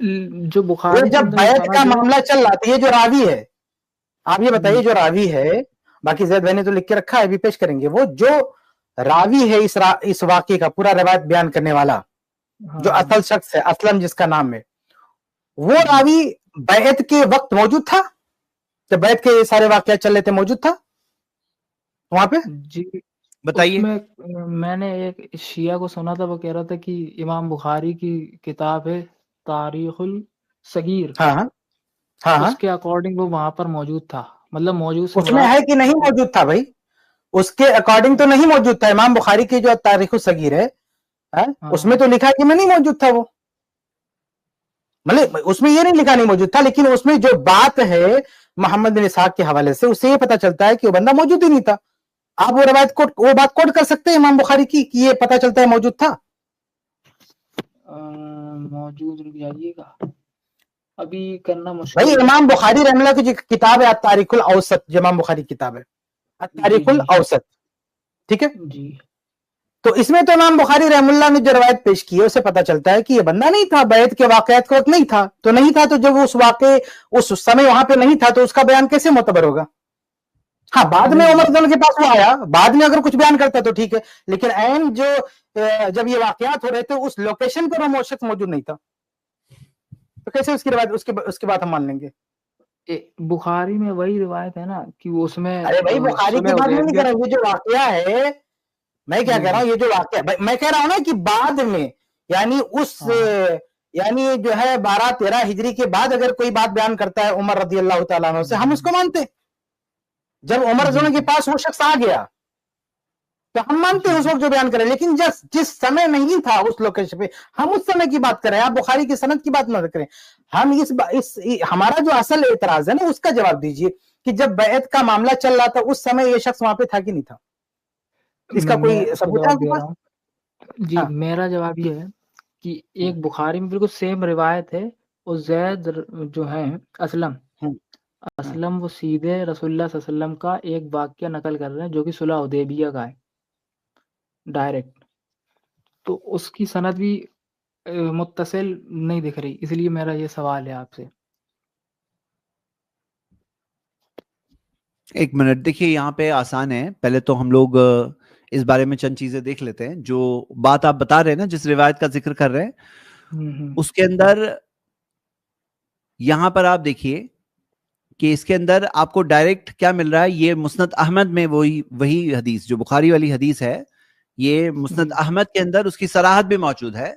جو وہ بخاری کے جب اندر بیعت کا سند ہے معاملہ چل رہا تھا، یہ جو راوی ہے، آپ یہ بتائیے جو راوی ہے، باقی زید بھائی نے تو لکھ کے رکھا ہے، ابھی پیش کریں گے، وہ جو راوی ہے اس واقعے کا پورا روایت بیان کرنے والا، جو اصل شخص ہے، اسلم جس کا نام ہے، وہ راوی بیعت کے وقت موجود تھا؟ جب بیعت کے یہ سارے واقعات چل رہے تھے موجود تھا وہاں پہ؟ جی بتائیے. اس میں نے ایک شیعہ کو سنا تھا، وہ کہہ رہا تھا کہ امام بخاری کی کتاب ہے تاریخ الصغیر، ہاں ہاں ہاں، اس کے اکارڈنگ وہ وہاں پر موجود تھا، مطلب موجود سے اس میں ہے کہ نہیں موجود تھا بھائی؟ اس کے اکارڈنگ تو نہیں موجود تھا. امام بخاری کی جو تاریخ الصغیر ہے اس میں تو لکھا کہ میں نہیں موجود تھا، وہ مطلب اس میں یہ نہیں لکھا نہیں موجود تھا، لیکن اس میں جو بات ہے محمد بن اسحاق کے حوالے سے، اس سے یہ پتا چلتا ہے کہ وہ بندہ موجود ہی نہیں تھا. آپ وہ روایت وہ بات کوٹ کر سکتے ہیں امام بخاری کی کہ یہ پتا چلتا ہے موجود تھا؟ موجود، رک جائیے گا ابھی کرنا مشکل بھائی ہے. امام بخاری رحمہ اللہ کی جو کتاب ہے التاریخ الاوسط، جو امام بخاری کتاب ہے التاریخ الاوسط، ٹھیک ہے، جی تو اس میں تو امام بخاری رحم اللہ نے جو روایت پیش کی ہے اسے پتا چلتا ہے کہ یہ بندہ نہیں تھا، بیعت کے واقعات کے وقت نہیں تھا، تو نہیں تھا، تو جب اس واقعے اس سمے وہاں پہ نہیں تھا تو اس کا بیان کیسے معتبر ہوگا؟ ہاں بعد میں عمر رضی اللہ کے پاس وہ آیا، بعد میں اگر کچھ بیان کرتا تو ٹھیک ہے، لیکن عین جو جب یہ واقعات ہو رہے تھے اس لوکیشن پر وہ شخص موجود نہیں تھا، تو کیسے اس کی روایت اس کے بعد ہم مان لیں گے؟ بخاری میں وہی روایت ہے نا کہ اس میں ارے بھائی بخاری کی بات نہیں کر رہا ہوں، یہ جو واقعہ ہے، میں کیا کہہ رہا ہوں، یہ جو واقعہ میں کہہ رہا ہوں نا کہ بعد میں، یعنی یعنی جو ہے 12-13 ہجری کے بعد اگر کوئی بات بیان کرتا ہے عمر رضی اللہ تعالیٰ عنہ سے، ہم اس کو مانتے. جب عمر رضی اللہ کے پاس وہ شخص آ گیا تو ہم مانتے ہیں اس وقت جو بیان کرے، لیکن جس سمے نہیں تھا اس لوکیشن پہ، ہم اس سمے کی بات کریں. آپ بخاری کی سند کی بات نہ کریں. ہم ہمارا جو اصل اعتراض ہے نا اس کا جواب دیجئے کہ جب بیعت کا معاملہ چل رہا تھا اس سمے یہ شخص وہاں پہ تھا کہ نہیں تھا؟ اس کا کوئی ثبوت ہے آپ کے پاس؟ جی میرا جواب یہ ہے کہ ایک بخاری میں بالکل سیم روایت ہے، اور زید جو ہے اسلم وہ سیدھے رسول اللہ صلی اللہ علیہ وسلم کا ایک واقعہ نقل کر رہے ہیں جو کہ صلح حدیبیہ کا ہے ڈائریکٹ، تو اس کی سند بھی متصل نہیں دکھ رہی، اس لیے میرا یہ سوال ہے آپ سے. ایک منٹ دیکھیے، یہاں پہ آسان ہے، پہلے تو ہم لوگ اس بارے میں چند چیزیں دیکھ لیتے ہیں. جو بات آپ بتا رہے ہیں نا، جس روایت کا ذکر کر رہے ہیں، اس کے اندر یہاں پر آپ دیکھیے کہ اس کے اندر آپ کو ڈائریکٹ کیا مل رہا ہے. یہ مسند احمد میں وہی حدیث جو بخاری والی حدیث ہے، یہ مسند احمد کے اندر اس کی صراحت بھی موجود ہے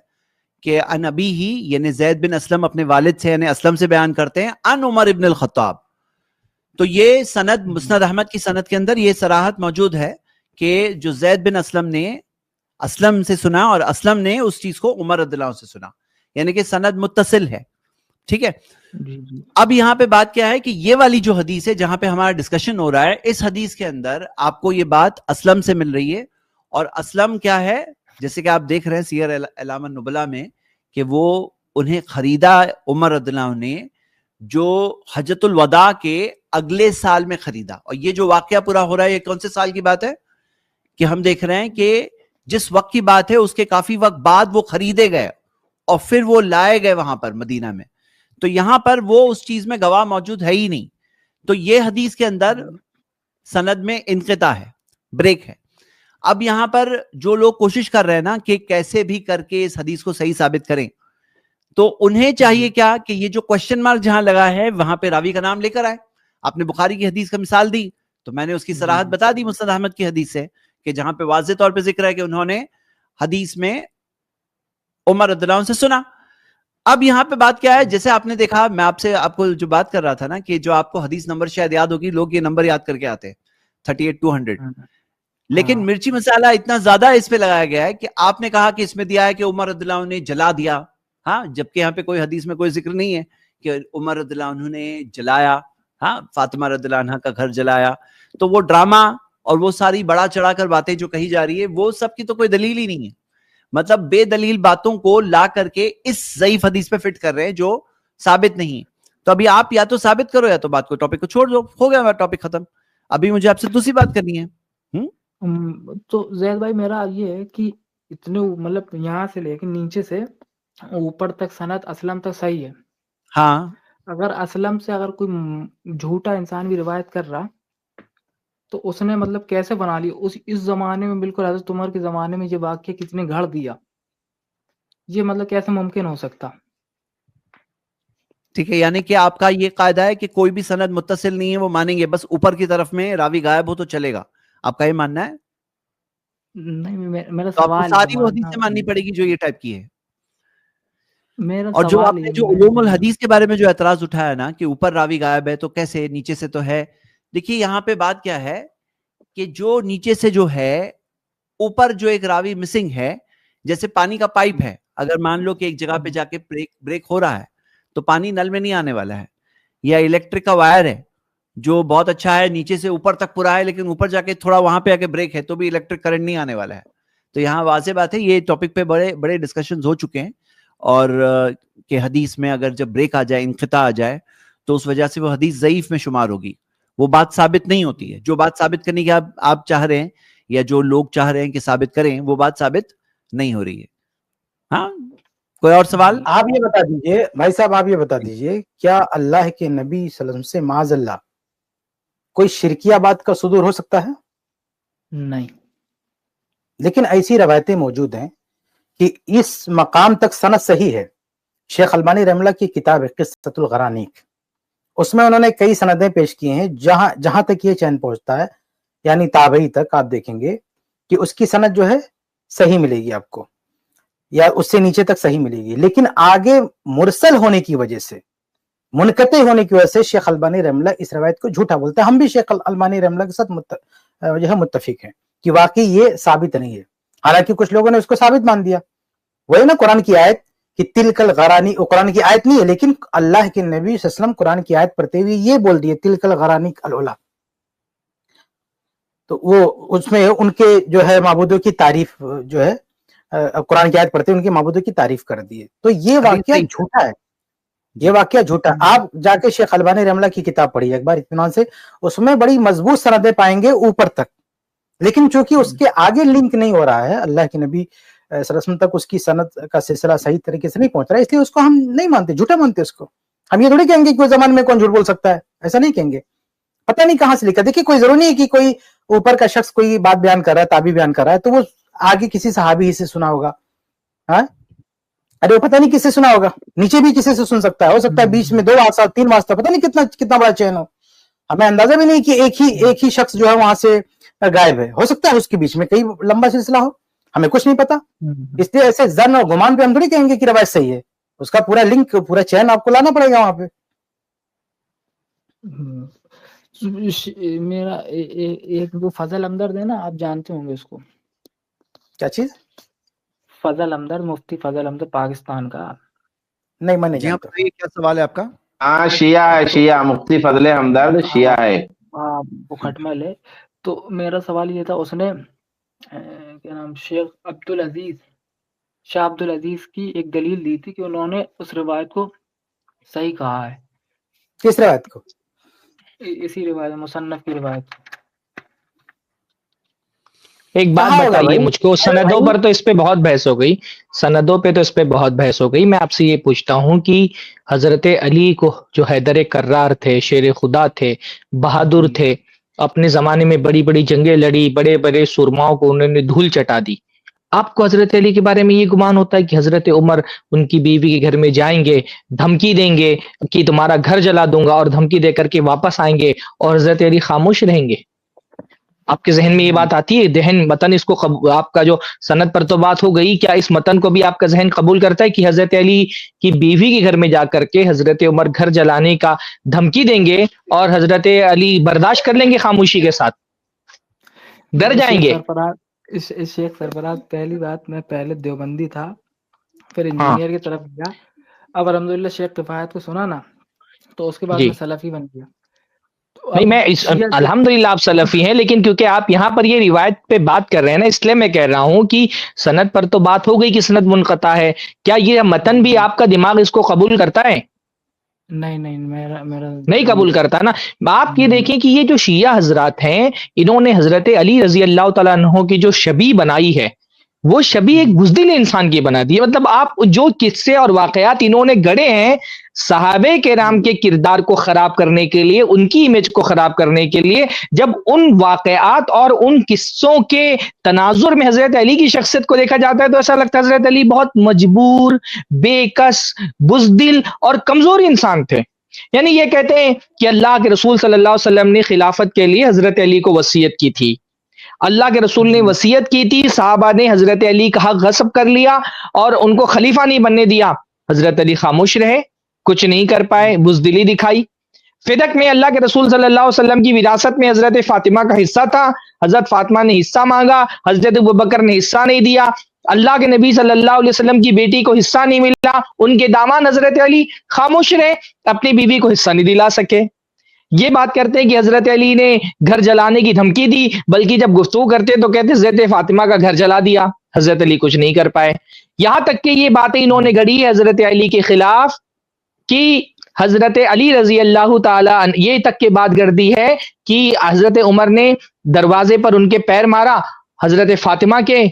کہ ان ابی ہی، یعنی زید بن اسلم اپنے والد سے یعنی اسلم سے بیان کرتے ہیں، ان عمر ابن الخطاب. تو یہ سند مسند احمد کی سند کے اندر یہ صراحت موجود ہے کہ جو زید بن اسلم نے اسلم سے سنا اور اسلم نے اس چیز کو عمر رضی اللہ عنہ سے سنا، یعنی کہ سند متصل ہے. ٹھیک ہے. اب یہاں پہ بات کیا ہے کہ یہ والی جو حدیث ہے جہاں پہ ہمارا ڈسکشن ہو رہا ہے، اس حدیث کے اندر آپ کو یہ بات اسلم سے مل رہی ہے. اور اسلم کیا ہے، جیسے کہ آپ دیکھ رہے ہیں سیر اعلام النبلاء میں کہ وہ انہیں خریدا عمر رضی اللہ عنہ نے، جو حجۃ الوداع کے اگلے سال میں خریدا. اور یہ جو واقعہ پورا ہو رہا ہے یہ کون سے سال کی بات ہے کہ ہم دیکھ رہے ہیں کہ جس وقت کی بات ہے اس کے کافی وقت بعد وہ خریدے گئے اور پھر وہ لائے گئے وہاں پر مدینہ میں. تو یہاں پر وہ اس چیز میں گواہ موجود ہے ہی نہیں. تو یہ حدیث کے اندر سند میں انقطاع ہے، بریک ہے. اب یہاں پر جو لوگ کوشش کر رہے ہیں نا کہ کیسے بھی کر کے اس حدیث کو صحیح ثابت کریں، تو انہیں چاہیے کیا کہ یہ جو کوشچن مارک جہاں لگا ہے وہاں پہ راوی کا نام لے کر آئے. آپ نے بخاری کی حدیث کا مثال دی تو میں نے اس کی صراحت بتا دی مسند احمد کی حدیث سے کہ جہاں پہ واضح طور پہ ذکر ہے کہ انہوں نے حدیث میں عمر رضی اللہ عنہ سے سنا. اب یہاں پہ بات کیا ہے، جیسے آپ نے دیکھا، میں آپ کو جو بات کر رہا تھا نا کہ جو آپ کو حدیث نمبر شاید یاد ہوگی، لوگ یہ نمبر یاد کر کے آتے ہیں 38-200، لیکن مرچی مسالہ اتنا زیادہ اس پہ لگایا گیا ہے کہ آپ نے کہا کہ اس میں دیا ہے کہ عمر رضی اللہ عنہ نے جلا دیا، ہاں، جبکہ یہاں پہ کوئی حدیث میں کوئی ذکر نہیں ہے کہ عمر رضی اللہ عنہ نے جلایا، ہاں، فاطمہ رضی اللہ عنہ کا گھر جلایا. تو وہ ڈرامہ اور وہ ساری بڑا چڑھا کر باتیں جو کہی جا رہی ہے وہ سب کی تو کوئی دلیل ہی نہیں ہے. مطلب بے دلیل باتوں کو لا کر کے اس ضعیف حدیث پہ فٹ کر رہے ہیں جو ثابت نہیں. تو ابھی آپ یا تو ثابت کرو یا تو بات کو ٹاپک کو چھوڑ دو، ہو گیا ٹاپک ختم. ابھی مجھے آپ سے دوسری بات کرنی ہے. تو زید بھائی میرا یہ ہے کہ اتنے مطلب یہاں سے لے کے نیچے سے اوپر تک سند اسلم تک صحیح ہے. ہاں اگر اسلم سے اگر کوئی جھوٹا انسان بھی روایت کر رہا تو اس نے مطلب کیسے بنا لی اس زمانے میں، بالکل حضرت عمر کے زمانے میں یہ واقعہ کس نے گھڑ دیا، یہ مطلب کیسے ممکن ہو سکتا؟ ٹھیک ہے، یعنی کہ آپ کا یہ قاعدہ ہے کہ کوئی بھی سند متصل نہیں ہے وہ مانیں گے، بس اوپر کی طرف میں راوی غائب ہو تو چلے گا، آپ کا یہ ماننا ہے؟ نہیں، میرا تو آپ کو سوال ساری وہ حدیثیں ماننی پڑے گی جو یہ ٹائپ کی ہے. میرا اور جو سوال آپ نے جو علوم الحدیث کے بارے میں جو اعتراض اٹھایا نا کہ اوپر راوی غائب ہے تو کیسے، نیچے سے تو ہے. دیکھیے یہاں پہ بات کیا ہے کہ جو نیچے سے جو ہے، اوپر جو ایک راوی مسنگ ہے، جیسے پانی کا پائپ ہے، اگر مان لو کہ ایک جگہ پہ جا کے بریک ہو رہا ہے تو پانی نل میں نہیں آنے والا ہے. یا الیکٹرک کا وائر ہے جو بہت اچھا ہے، نیچے سے اوپر تک پورا ہے، لیکن اوپر جا کے تھوڑا وہاں پہ آ کے بریک ہے تو بھی الیکٹرک کرنٹ نہیں آنے والا ہے. تو یہاں واضح بات ہے، یہ ٹاپک پہ بڑے بڑے ڈسکشنز ہو چکے ہیں، اور کہ حدیث میں اگر جب بریک آ جائے، انقطاع آ جائے، تو اس وجہ سے وہ حدیث ضعیف میں شمار ہوگی. وہ بات ثابت نہیں ہوتی ہے. جو بات ثابت کرنے کی آپ چاہ رہے ہیں یا جو لوگ چاہ رہے ہیں کہ ثابت کریں، وہ بات ثابت نہیں ہو رہی ہے. ہاں، کوئی اور سوال؟ آپ یہ بتا دیجئے بھائی صاحب، آپ یہ بتا دیجئے کیا اللہ کے نبی صلی اللہ علیہ وسلم سے معاذ اللہ کوئی شرکیہ بات کا صدور ہو سکتا ہے؟ نہیں. لیکن ایسی روایتیں موجود ہیں کہ اس مقام تک سند صحیح ہے. شیخ البانی رحمہ اللہ کی کتاب ہے قصۃ الغرانیق، اس میں انہوں نے کئی سندیں پیش کی ہیں جہاں تک یہ چین پہنچتا ہے، یعنی تابعی تک آپ دیکھیں گے کہ اس کی سند جو ہے صحیح ملے گی آپ کو، یا اس سے نیچے تک صحیح ملے گی. لیکن آگے مرسل ہونے کی وجہ سے، منقطع ہونے کی وجہ سے شیخ البانی رحمہ اللہ اس روایت کو جھوٹا بولتا ہے. ہم بھی شیخ البانی رحمہ اللہ کے ساتھ جو ہے متفق ہیں کہ واقعی یہ ثابت نہیں ہے. حالانکہ کچھ لوگوں نے اس کو ثابت مان دیا. وہی نا قرآن کی آیت کہ تلک الغرانی، قرآن کی آیت نہیں ہے لیکن اللہ کے نبی صلی اللہ علیہ وسلم قرآن کی آیت پڑھتے ہوئے یہ بول دیے تلک الغرانی العلا. تو وہ اس میں ان کے جو ہے معبودوں کی تعریف جو ہے قرآن کی آیت پڑھتے ان کے معبودوں کی تعریف کر دیے. تو یہ واقعہ جھوٹا ہے، یہ واقعہ جھوٹا. آپ جا کے شیخ البانی رحمہ اللہ کی کتاب پڑھیے ایک بار اطمینان سے، اس میں بڑی مضبوط سندیں پائیں گے اوپر تک. لیکن چونکہ اس کے آگے لنک نہیں ہو رہا ہے، اللہ کے نبی صلی اللہ علیہ وسلم تک اس کی سند کا سلسلہ صحیح طریقے سے نہیں پہنچ رہا ہے، اس لیے اس کو ہم نہیں مانتے، جھوٹا مانتے اس کو. ہم یہ تھوڑی کہیں گے کہ کوئی زمانے میں کون جھوٹ بول سکتا ہے، ایسا نہیں کہیں گے. پتہ نہیں کہاں سے لکھا. دیکھیے کوئی ضروری نہیں ہے کہ کوئی اوپر کا شخص کوئی بات بیان کر رہا ہے، تابعی بیان کر رہا ہے تو وہ آگے کسی صحابی ہی سے سنا ہوگا. ہاں، ارے وہ پتہ نہیں کس سے سنا ہوگا، نیچے بھی کسی سے سن سکتا ہے، ہو سکتا ہے بیچ میں 2 واسطہ 3 واسطہ، پتہ نہیں کتنا بڑا چین ہو. ہمیں اندازہ بھی نہیں کہ ایک ہی شخص جو ہے وہاں سے غائب ہے، ہو سکتا ہے اس کے بیچ میں کئی لمبا سلسلہ ہو، ہمیں کچھ نہیں پتا. اس لیے ایسے ظن اور گمان پہ ہم تھوڑی کہیں گے کہ روایت صحیح ہے. اس کا پورا لنک، پورا چین آپ کو لانا پڑے گا وہاں پہ. میرا ایک وہ فضل ہمدرد ہے نا، آپ جانتے ہوں گے اس کو. کیا چیز؟ فضل ہمدرد، مفتی فضل ہمدرد پاکستان کا. نہیں میں نہیں جی ہاں، جانتا. کیا سوال ہے آپ کا؟ ہاں، شیعہ ہے، شیعہ مفتی فضل ہمدرد شیعہ ہے. ہاں، وہ کھٹمل ہے. تو میرا سوال یہ تھا، اس نے کیا نام، شیخ عبدالعزیز، شاہ عبدالعزیز کی ایک دلیل دی تھی کہ انہوں نے اس روایت کو صحیح کہا ہے. کس روایت کو؟ اسی روایت، مصنف کی روایت. ایک بات بتائیے مجھ کو، سندوں پر تو اس پہ بہت بحث ہو گئی، سندوں پہ تو اس پہ بہت بحث ہو گئی. میں آپ سے یہ پوچھتا ہوں کہ حضرت علی کو جو حیدر کرار تھے، شیر خدا تھے، بہادر تھے، اپنے زمانے میں بڑی بڑی جنگیں لڑی، بڑے بڑے سرماؤں کو انہوں نے دھول چٹا دی. آپ کو حضرت علی کے بارے میں یہ گمان ہوتا ہے کہ حضرت عمر ان کی بیوی کے گھر میں جائیں گے، دھمکی دیں گے کہ تمہارا گھر جلا دوں گا، اور دھمکی دے کر کے واپس آئیں گے اور حضرت علی خاموش رہیں گے؟ آپ کے ذہن میں یہ بات آتی ہے؟ ذہن متن اس کو آپ کا جو سند پر تو بات ہو گئی، کیا اس متن کو بھی آپ کا ذہن قبول کرتا ہے کہ حضرت علی کی بیوی کے گھر میں جا کر کے حضرت عمر گھر جلانے کا دھمکی دیں گے اور حضرت علی برداشت کر لیں گے خاموشی کے ساتھ، ڈر جائیں گے؟ شیخ سرفراز، پہلی بات میں پہلے دیوبندی تھا، پھر انجینئر کی طرف گیا. اب الحمدللہ شیخ کفایت کو سنا نا، تو اس کے بعد میں سلفی بن گیا. نہیں، میں الحمدللہ آپ سلفی ہیں، لیکن کیونکہ آپ یہاں پر یہ روایت پہ بات کر رہے ہیں نا، اس لیے میں کہہ رہا ہوں کہ سند پر تو بات ہو گئی کہ سند منقطع ہے، کیا یہ متن بھی آپ کا دماغ اس کو قبول کرتا ہے؟ نہیں، میرا نہیں قبول کرتا نا. آپ یہ دیکھیں کہ یہ جو شیعہ حضرات ہیں، انہوں نے حضرت علی رضی اللہ تعالیٰ عنہ کی جو شبیہ بنائی ہے، وہ شبیہ ایک بزدل انسان کی بنا دی ہے. مطلب آپ جو قصے اور واقعات انہوں نے گڑے ہیں صحابہ کرام کے کردار کو خراب کرنے کے لیے, ان کی امیج کو خراب کرنے کے لیے, جب ان واقعات اور ان قصوں کے تناظر میں حضرت علی کی شخصیت کو دیکھا جاتا ہے تو ایسا لگتا ہے حضرت علی بہت مجبور, بے کس, بزدل اور کمزور انسان تھے. یعنی یہ کہتے ہیں کہ اللہ کے رسول صلی اللہ علیہ وسلم نے خلافت کے لیے حضرت علی کو وصیت کی تھی, اللہ کے رسول نے وصیت کی تھی, صحابہ نے حضرت علی کا حق غصب کر لیا اور ان کو خلیفہ نہیں بننے دیا, حضرت علی خاموش رہے, کچھ نہیں کر پائے, بزدلی دکھائی. فدق میں اللہ کے رسول صلی اللہ علیہ وسلم کی وراثت میں حضرت فاطمہ کا حصہ تھا, حضرت فاطمہ نے حصہ مانگا, حضرت ابوبکر نے حصہ نہیں دیا, اللہ کے نبی صلی اللہ علیہ وسلم کی بیٹی کو حصہ نہیں ملا, ان کے داماد حضرت علی خاموش رہے, اپنی بیوی کو حصہ نہیں دلا سکے. یہ بات کرتے ہیں کہ حضرت علی نے گھر جلانے کی دھمکی دی, بلکہ جب گفتگو کرتے تو کہتے حضرت فاطمہ کا گھر جلا دیا, حضرت علی کچھ نہیں کر پائے. یہاں تک کہ یہ باتیں انہوں نے گڑی ہے حضرت علی کے خلاف کہ حضرت علی رضی اللہ تعالی یہ تک کے بات گڑ دی ہے کہ حضرت عمر نے دروازے پر ان کے پیر مارا حضرت فاطمہ کے,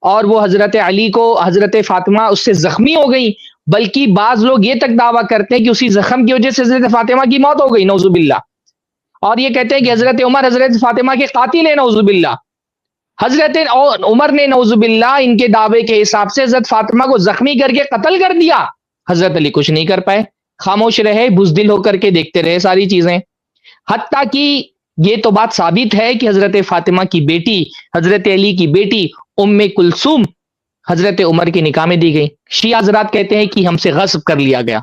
اور وہ حضرت علی کو, حضرت فاطمہ اس سے زخمی ہو گئی, بلکہ بعض لوگ یہ تک دعویٰ کرتے ہیں کہ اسی زخم کی وجہ سے حضرت فاطمہ کی موت ہو گئی, نعوذ باللہ. اور یہ کہتے ہیں کہ حضرت عمر حضرت فاطمہ کے قاتل ہیں, نعوذ باللہ. حضرت عمر نے نعوذ باللہ ان کے دعوے کے حساب سے حضرت فاطمہ کو زخمی کر کے قتل کر دیا, حضرت علی کچھ نہیں کر پائے, خاموش رہے, بزدل ہو کر کے دیکھتے رہے ساری چیزیں. حتیٰ کہ یہ تو بات ثابت ہے کہ حضرت فاطمہ کی بیٹی, حضرت علی کی بیٹی ام کلثوم حضرت عمر کے نکاح میں دی گئی. شیعہ حضرات کہتے ہیں کہ ہم سے غصب کر لیا گیا,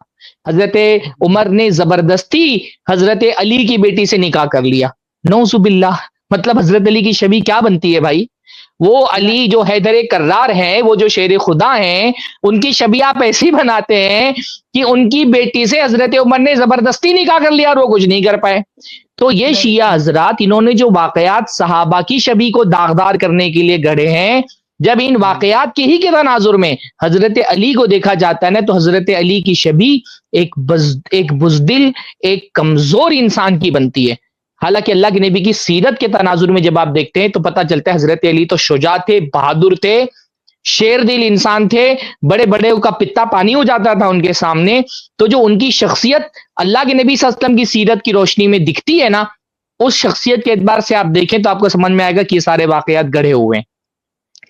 حضرت عمر نے زبردستی حضرت علی کی بیٹی سے نکاح کر لیا, نعوذ باللہ. مطلب حضرت علی کی شبیہ کیا بنتی ہے بھائی؟ وہ علی جو حیدر کرار ہیں, وہ جو شیر خدا ہیں, ان کی شبیہ آپ ایسی بناتے ہیں کہ ان کی بیٹی سے حضرت عمر نے زبردستی نکاح کر لیا اور وہ کچھ نہیں کر پائے. تو یہ شیعہ حضرات انہوں نے جو واقعات صحابہ کی شبیہ کو داغدار کرنے کے لیے گڑھے ہیں, جب ان واقعات کے ہی کے تناظر میں حضرت علی کو دیکھا جاتا ہے نا تو حضرت علی کی شبیہ ایک بزدل, ایک کمزور انسان کی بنتی ہے. حالانکہ اللہ کے نبی کی سیرت کے تناظر میں جب آپ دیکھتے ہیں تو پتہ چلتا ہے حضرت علی تو شجاع تھے, بہادر تھے, شیر دل انسان تھے, بڑے بڑے کا پتا پانی ہو جاتا تھا ان کے سامنے. تو جو ان کی شخصیت اللہ کے نبی صلی اللہ علیہ وسلم کی سیرت کی روشنی میں دکھتی ہے نا, اس شخصیت کے اعتبار سے آپ دیکھیں تو آپ کو سمجھ میں آئے گا کہ یہ سارے واقعات گڑھے ہوئے ہیں.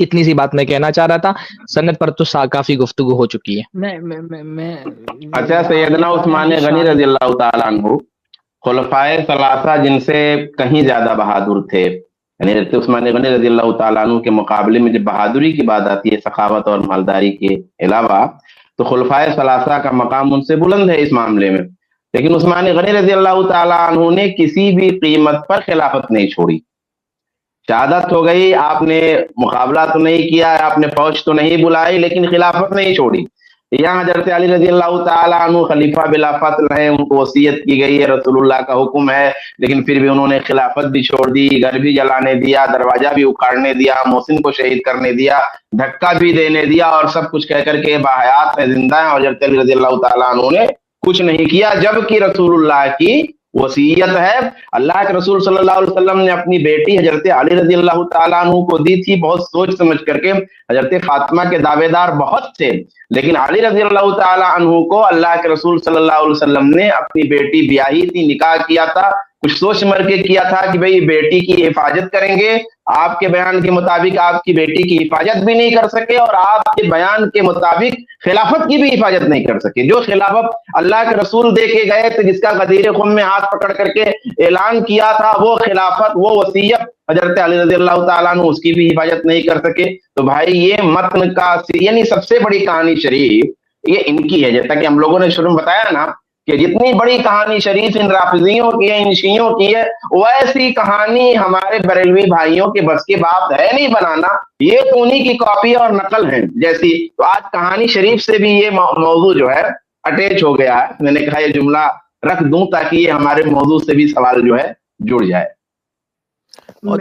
اتنی سی بات میں کہنا چاہ رہا تھا, سند پر تو کافی گفتگو ہو چکی ہے. میں اچھا, سیدنا عثمان غنی رضی اللہ تعالیٰ عنہ خلفائے ثلاثہ جن سے کہیں زیادہ بہادر تھے, یعنی حضرت عثمان غنی رضی اللہ تعالیٰ عنہ کے مقابلے میں جب بہادری کی بات آتی ہے سخاوت اور مالداری کے علاوہ, تو خلفائے ثلاثہ کا مقام ان سے بلند ہے اس معاملے میں. لیکن عثمان غنی رضی اللہ تعالیٰ عنہ نے کسی بھی قیمت پر خلافت نہیں چھوڑی. شہادت ہو گئی, آپ نے مقابلہ تو نہیں کیا, آپ نے فوج تو نہیں بلائی, لیکن خلافت نہیں چھوڑی. یہاں حضرت علی رضی اللہ تعالیٰ عنہ خلیفہ بلا فصل ہیں, ان کو وصیت کی گئی ہے, رسول اللہ کا حکم ہے, لیکن پھر بھی انہوں نے خلافت بھی چھوڑ دی, گھر بھی جلانے دیا, دروازہ بھی اکھاڑنے دیا, محسن کو شہید کرنے دیا, دھکا بھی دینے دیا, اور سب کچھ کہہ کر کے باحیات ہیں, زندہ ہیں, اور حضرت علی رضی اللہ تعالیٰ عنہ نے کچھ نہیں کیا, جبکہ رسول اللہ کی وصیت ہے. اللہ کے رسول صلی اللہ علیہ وسلم نے اپنی بیٹی حضرت علی رضی اللہ تعالیٰ عنہ کو دی تھی, بہت سوچ سمجھ کر کے. حضرت فاطمہ کے دعوے دار بہت تھے, لیکن علی رضی اللہ تعالیٰ عنہ کو اللہ کے رسول صلی اللہ علیہ وسلم نے اپنی بیٹی بیاہی تھی, نکاح کیا تھا, کچھ سوچ مر کے کیا تھا کہ بھئی بیٹی کی حفاظت کریں گے. آپ کے بیان کے مطابق آپ کی بیٹی کی حفاظت بھی نہیں کر سکے, اور آپ کے بیان کے مطابق خلافت کی بھی حفاظت نہیں کر سکے. جو خلافت اللہ کے رسول دے کے گئے تھے, جس کا غدیر خم میں ہاتھ پکڑ کر کے اعلان کیا تھا, وہ خلافت, وہ وصیت حضرت علی رضی اللہ تعالیٰ عنہ اس کی بھی حفاظت نہیں کر سکے. تو بھائی یہ متن کا یعنی سب سے بڑی کہانی شریف یہ ان کی ہے. جیسا کہ ہم لوگوں نے شروع میں بتایا نا کہ جتنی بڑی کہانی شریف ان رافضیوں کی ہے, ان شیعوں کی ہے, ویسی کہانی ہمارے بریلوی بھائیوں کے بس کی بات ہے نہیں بنانا. یہ تو انہی کی کاپی اور نقل ہے جیسی. تو آج کہانی شریف سے بھی یہ موضوع جو ہے اٹیچ ہو گیا ہے. میں نے کہا یہ جملہ رکھ دوں تاکہ یہ ہمارے موضوع سے بھی سوال جو ہے جڑ جائے.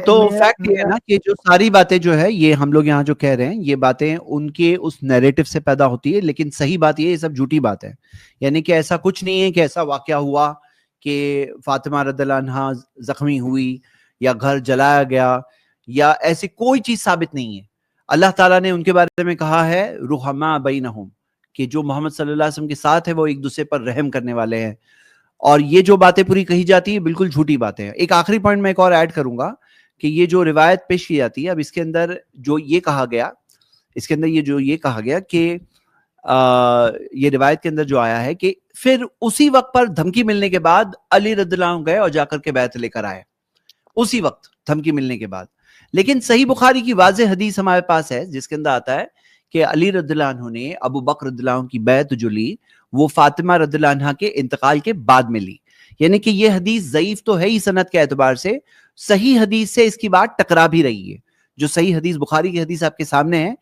تو فیکٹ یہ ہے نا کہ جو ساری باتیں جو ہے یہ ہم لوگ یہاں جو کہہ رہے ہیں یہ باتیں ان کے اس نیریٹو سے پیدا ہوتی ہے, لیکن صحیح بات یہ سب جھوٹی بات ہے. یعنی کہ ایسا کچھ نہیں ہے کہ ایسا واقعہ ہوا کہ فاطمہ رضی اللہ عنہا زخمی ہوئی یا گھر جلایا گیا, یا ایسی کوئی چیز ثابت نہیں ہے. اللہ تعالیٰ نے ان کے بارے میں کہا ہے رحماء بینہم، کہ جو محمد صلی اللہ علیہ وسلم کے ساتھ ہے وہ ایک دوسرے پر رحم کرنے والے ہیں. اور یہ جو باتیں پوری کہی جاتی ہے بالکل جھوٹی باتیں ہیں. ایک آخری پوائنٹ میں ایک اور ایڈ کروں گا کہ یہ جو روایت پیش کی جاتی ہے، اب اس کے اندر جو یہ کہا گیا کہ یہ روایت کے اندر جو آیا ہے کہ پھر اسی وقت پر دھمکی ملنے کے بعد علی رضی اللہ عنہ گئے اور جا کر کے بیعت لے کر آئے، اسی وقت دھمکی ملنے کے بعد. لیکن صحیح بخاری کی واضح حدیث ہمارے پاس ہے جس کے اندر آتا ہے کہ علی رضی اللہ عنہ نے ابو بکر رضی اللہ عنہ کی بیعت جو لی وہ فاطمہ رضی اللہ عنہ کے انتقال کے بعد میں لی. یعنی کہ یہ حدیث ضعیف تو ہے ہی سند کے اعتبار سے، صحیح حدیث سے اس کی بات ٹکرا بھی رہی ہے. جو صحیح حدیث بخاری کی حدیث آپ کے سامنے ہے،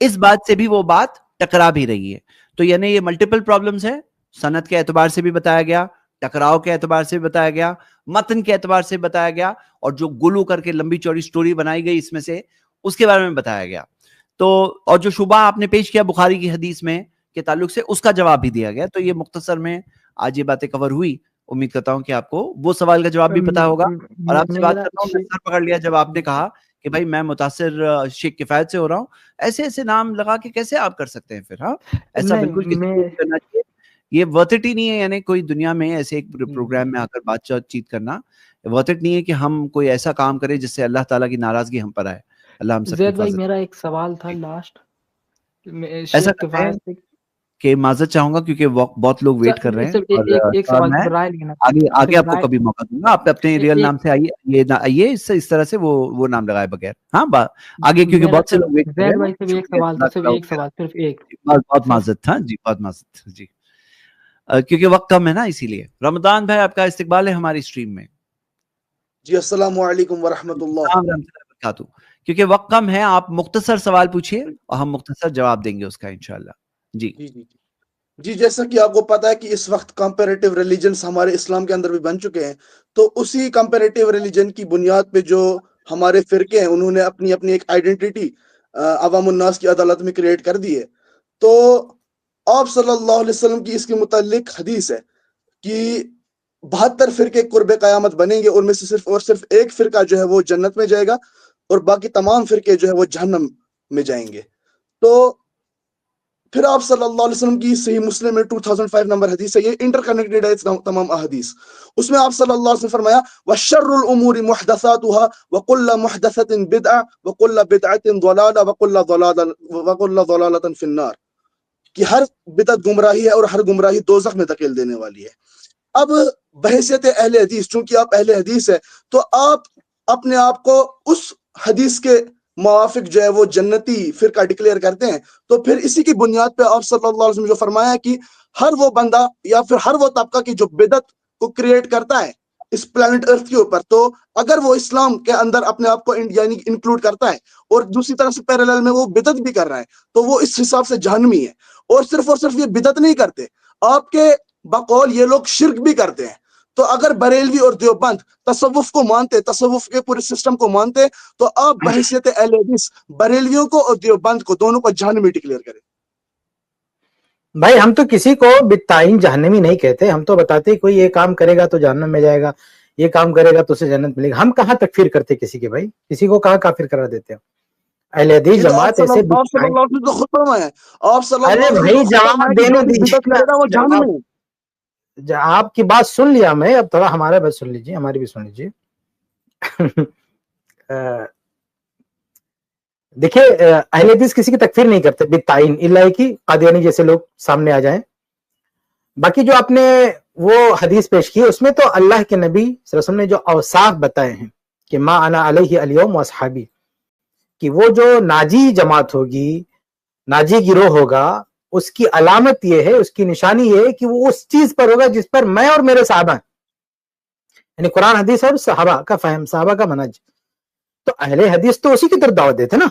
اس بات سے بھی وہ بات ٹکرا بھی رہی ہے. تو یعنی یہ ملٹیپل پرابلمز ہے، سند کے اعتبار سے بھی بتایا گیا، ٹکراؤ کے اعتبار سے بھی بتایا گیا، متن کے اعتبار سے بتایا گیا، اور جو گلو کر کے لمبی چوڑی سٹوری بنائی گئی اس میں سے اس کے بارے میں بتایا گیا. تو اور جو شبہ آپ نے پیش کیا بخاری کی حدیث میں کے تعلق سے، اس کا جواب بھی دیا گیا. تو یہ مختصر میں آج یہ باتیں کور ہوئی. امید کرتا ہوں کہ آپ کو وہ سوال کا جواب بھی پتا ہوگا. اور آپ سے بات کرتا ہوں، میں سر پکڑ لیا جب آپ نے کہا کہ بھائی میں متاثر شیخ کفایت سے ہو رہا ہوں. ایسے نام لگا کے کیسے آپ کر سکتے ہیں پھر؟ ہاں ایسا بالکل کسی کو نہیں کرنا چاہیے. یہ ورتھ اٹ ہی نہیں ہے. یعنی کوئی دنیا میں ایسے ایک پروگرام میں آ کر بات چیت کرنا ورتھ اٹ نہیں ہے کہ ہم کوئی ایسا کام کریں جس سے اللہ تعالیٰ کی ناراضگی ہم پر آئے. اللہ ہم سب زید بھائی میرا ایک سوال تھا لاسٹ. ایسا کہ معذرت چاہوں گا کیونکہ بہت لوگ ویٹ کر رہے ہیں، ایک سوال آگے آپ کو کبھی موقع دوں گا. آپ اپنے ریئل نام سے آئیے اس طرح سے وہ نام لگائے بغیر. ہاں آگے کیونکہ بہت سے لوگ ویٹ کر رہے ہیں. بہت معذرت تھا جی، بہت معذرت جی، کیونکہ وقت کم ہے نا، اسی لیے. رمضان بھائی آپ کا استقبال ہے ہماری اسٹریم میں. جی السلام علیکم ورحمۃ اللہ وبرکاتہ. کیونکہ وقت کم ہے، آپ مختصر سوال پوچھیے اور ہم مختصر جواب دیں گے اس کا انشاءاللہ. جی جیسا کہ آپ کو پتا ہے کہ اس وقت کمپیریٹیو ریلیجنز ہمارے اسلام کے اندر بھی بن چکے ہیں، تو اسی کمپیریٹیو ریلیجن کی بنیاد پہ جو ہمارے فرقے ہیں انہوں نے اپنی ایک آئیڈینٹی عوام الناس کی عدالت میں کریٹ کر دی ہے. تو آپ صلی اللہ علیہ وسلم کی اس کے متعلق حدیث ہے کہ 72 فرقے قرب قیامت بنیں گے، اور میں سے صرف ایک فرقہ جو ہے وہ جنت میں جائے گا اور باقی تمام فرقے جو ہے وہ جہنم میں جائیں گے. تو پھر آپ صلی اللہ علیہ وسلم کی صحیح مسلم میں 2005 نمبر حدیث ہے، یہ انٹر کنیکٹڈ ہے تمام احادیث. اس میں آپ صلی اللہ علیہ وسلم فرمایا وَشَرُّ الْأُمُورِ مُحْدَثَاتُهَا وَكُلَّ مُحْدَثَةٍ بِدْعَةٍ وَكُلَّ بِدْعَةٍ ضَلَالَةٍ وَكُلَّ ضَلَالَةٍ فِي النَّارِ، کہ ہر بدعت گمراہی ہے اور ہر گمراہی دوزخ میں دھکیل دینے والی ہے. اب بحیثیت اہل حدیث، چونکہ آپ اہل حدیث ہے، تو آپ اپنے آپ کو اس حدیث کے موافق جو ہے وہ جنتی فرقہ ڈکلیئر کرتے ہیں. تو پھر اسی کی بنیاد پہ آپ صلی اللہ علیہ وسلم جو فرمایا ہے کہ ہر وہ بندہ یا پھر ہر وہ طبقہ کی جو بدعت کو کریٹ کرتا ہے اس پلانٹ ارتھ کے اوپر، تو اگر وہ اسلام کے اندر اپنے آپ کو یعنی انکلوڈ کرتا ہے اور دوسری طرف سے پیرالل میں وہ بدعت بھی کر رہا ہے، تو وہ اس حساب سے جہنمی ہے. اور صرف یہ بدعت نہیں کرتے، آپ کے بقول یہ لوگ شرک بھی کرتے ہیں. تو اگر بریلوی اور دیوبند تصوف کو مانتے، تصوف کے پورے سسٹم کو مانتے، تو آپ بحیثیت اہل حدیث بریلویوں کو اور دیوبند کو دونوں کو جہنمی ڈکلیئر کریں. بھائی ہم تو کسی کو بالتعین جہنمی نہیں کہتے، ہم تو بتاتے کوئی یہ کام کرے گا تو جہنم میں جائے گا، یہ کام کرے گا تو اسے جنت ملے گا. ہم کہاں تکفیر کرتے کسی کے؟ بھائی کسی کو کہاں کافر کرا دیتے ہیں؟ اہل حدیث جماعت ایسے آپ کی بات سن لیا میں، اب تھوڑا ہمارا بات سن لیجیے، ہماری بھی سن لیجیے. دیکھیں اہل حدیث کسی کی تکفیر نہیں کرتے بالتعین، الا کہ قادیانی جیسے لوگ سامنے آ جائیں. باقی جو آپ نے وہ حدیث پیش کی اس میں تو اللہ کے نبی صلی اللہ علیہ وسلم نے جو اوصاف بتائے ہیں کہ ما انا علیہ الیوم واصحابی، کہ وہ جو ناجی جماعت ہوگی، ناجی گروہ ہوگا، اس کی علامت یہ ہے، اس کی نشانی یہ ہے کہ وہ اس چیز پر ہوگا جس پر میں اور میرے صحابہ ہیں، یعنی قرآن حدیث اور صحابہ کا فہم، صحابہ کا منہج. تو اہل حدیث تو اسی کی طرف دعوت دیتے نا.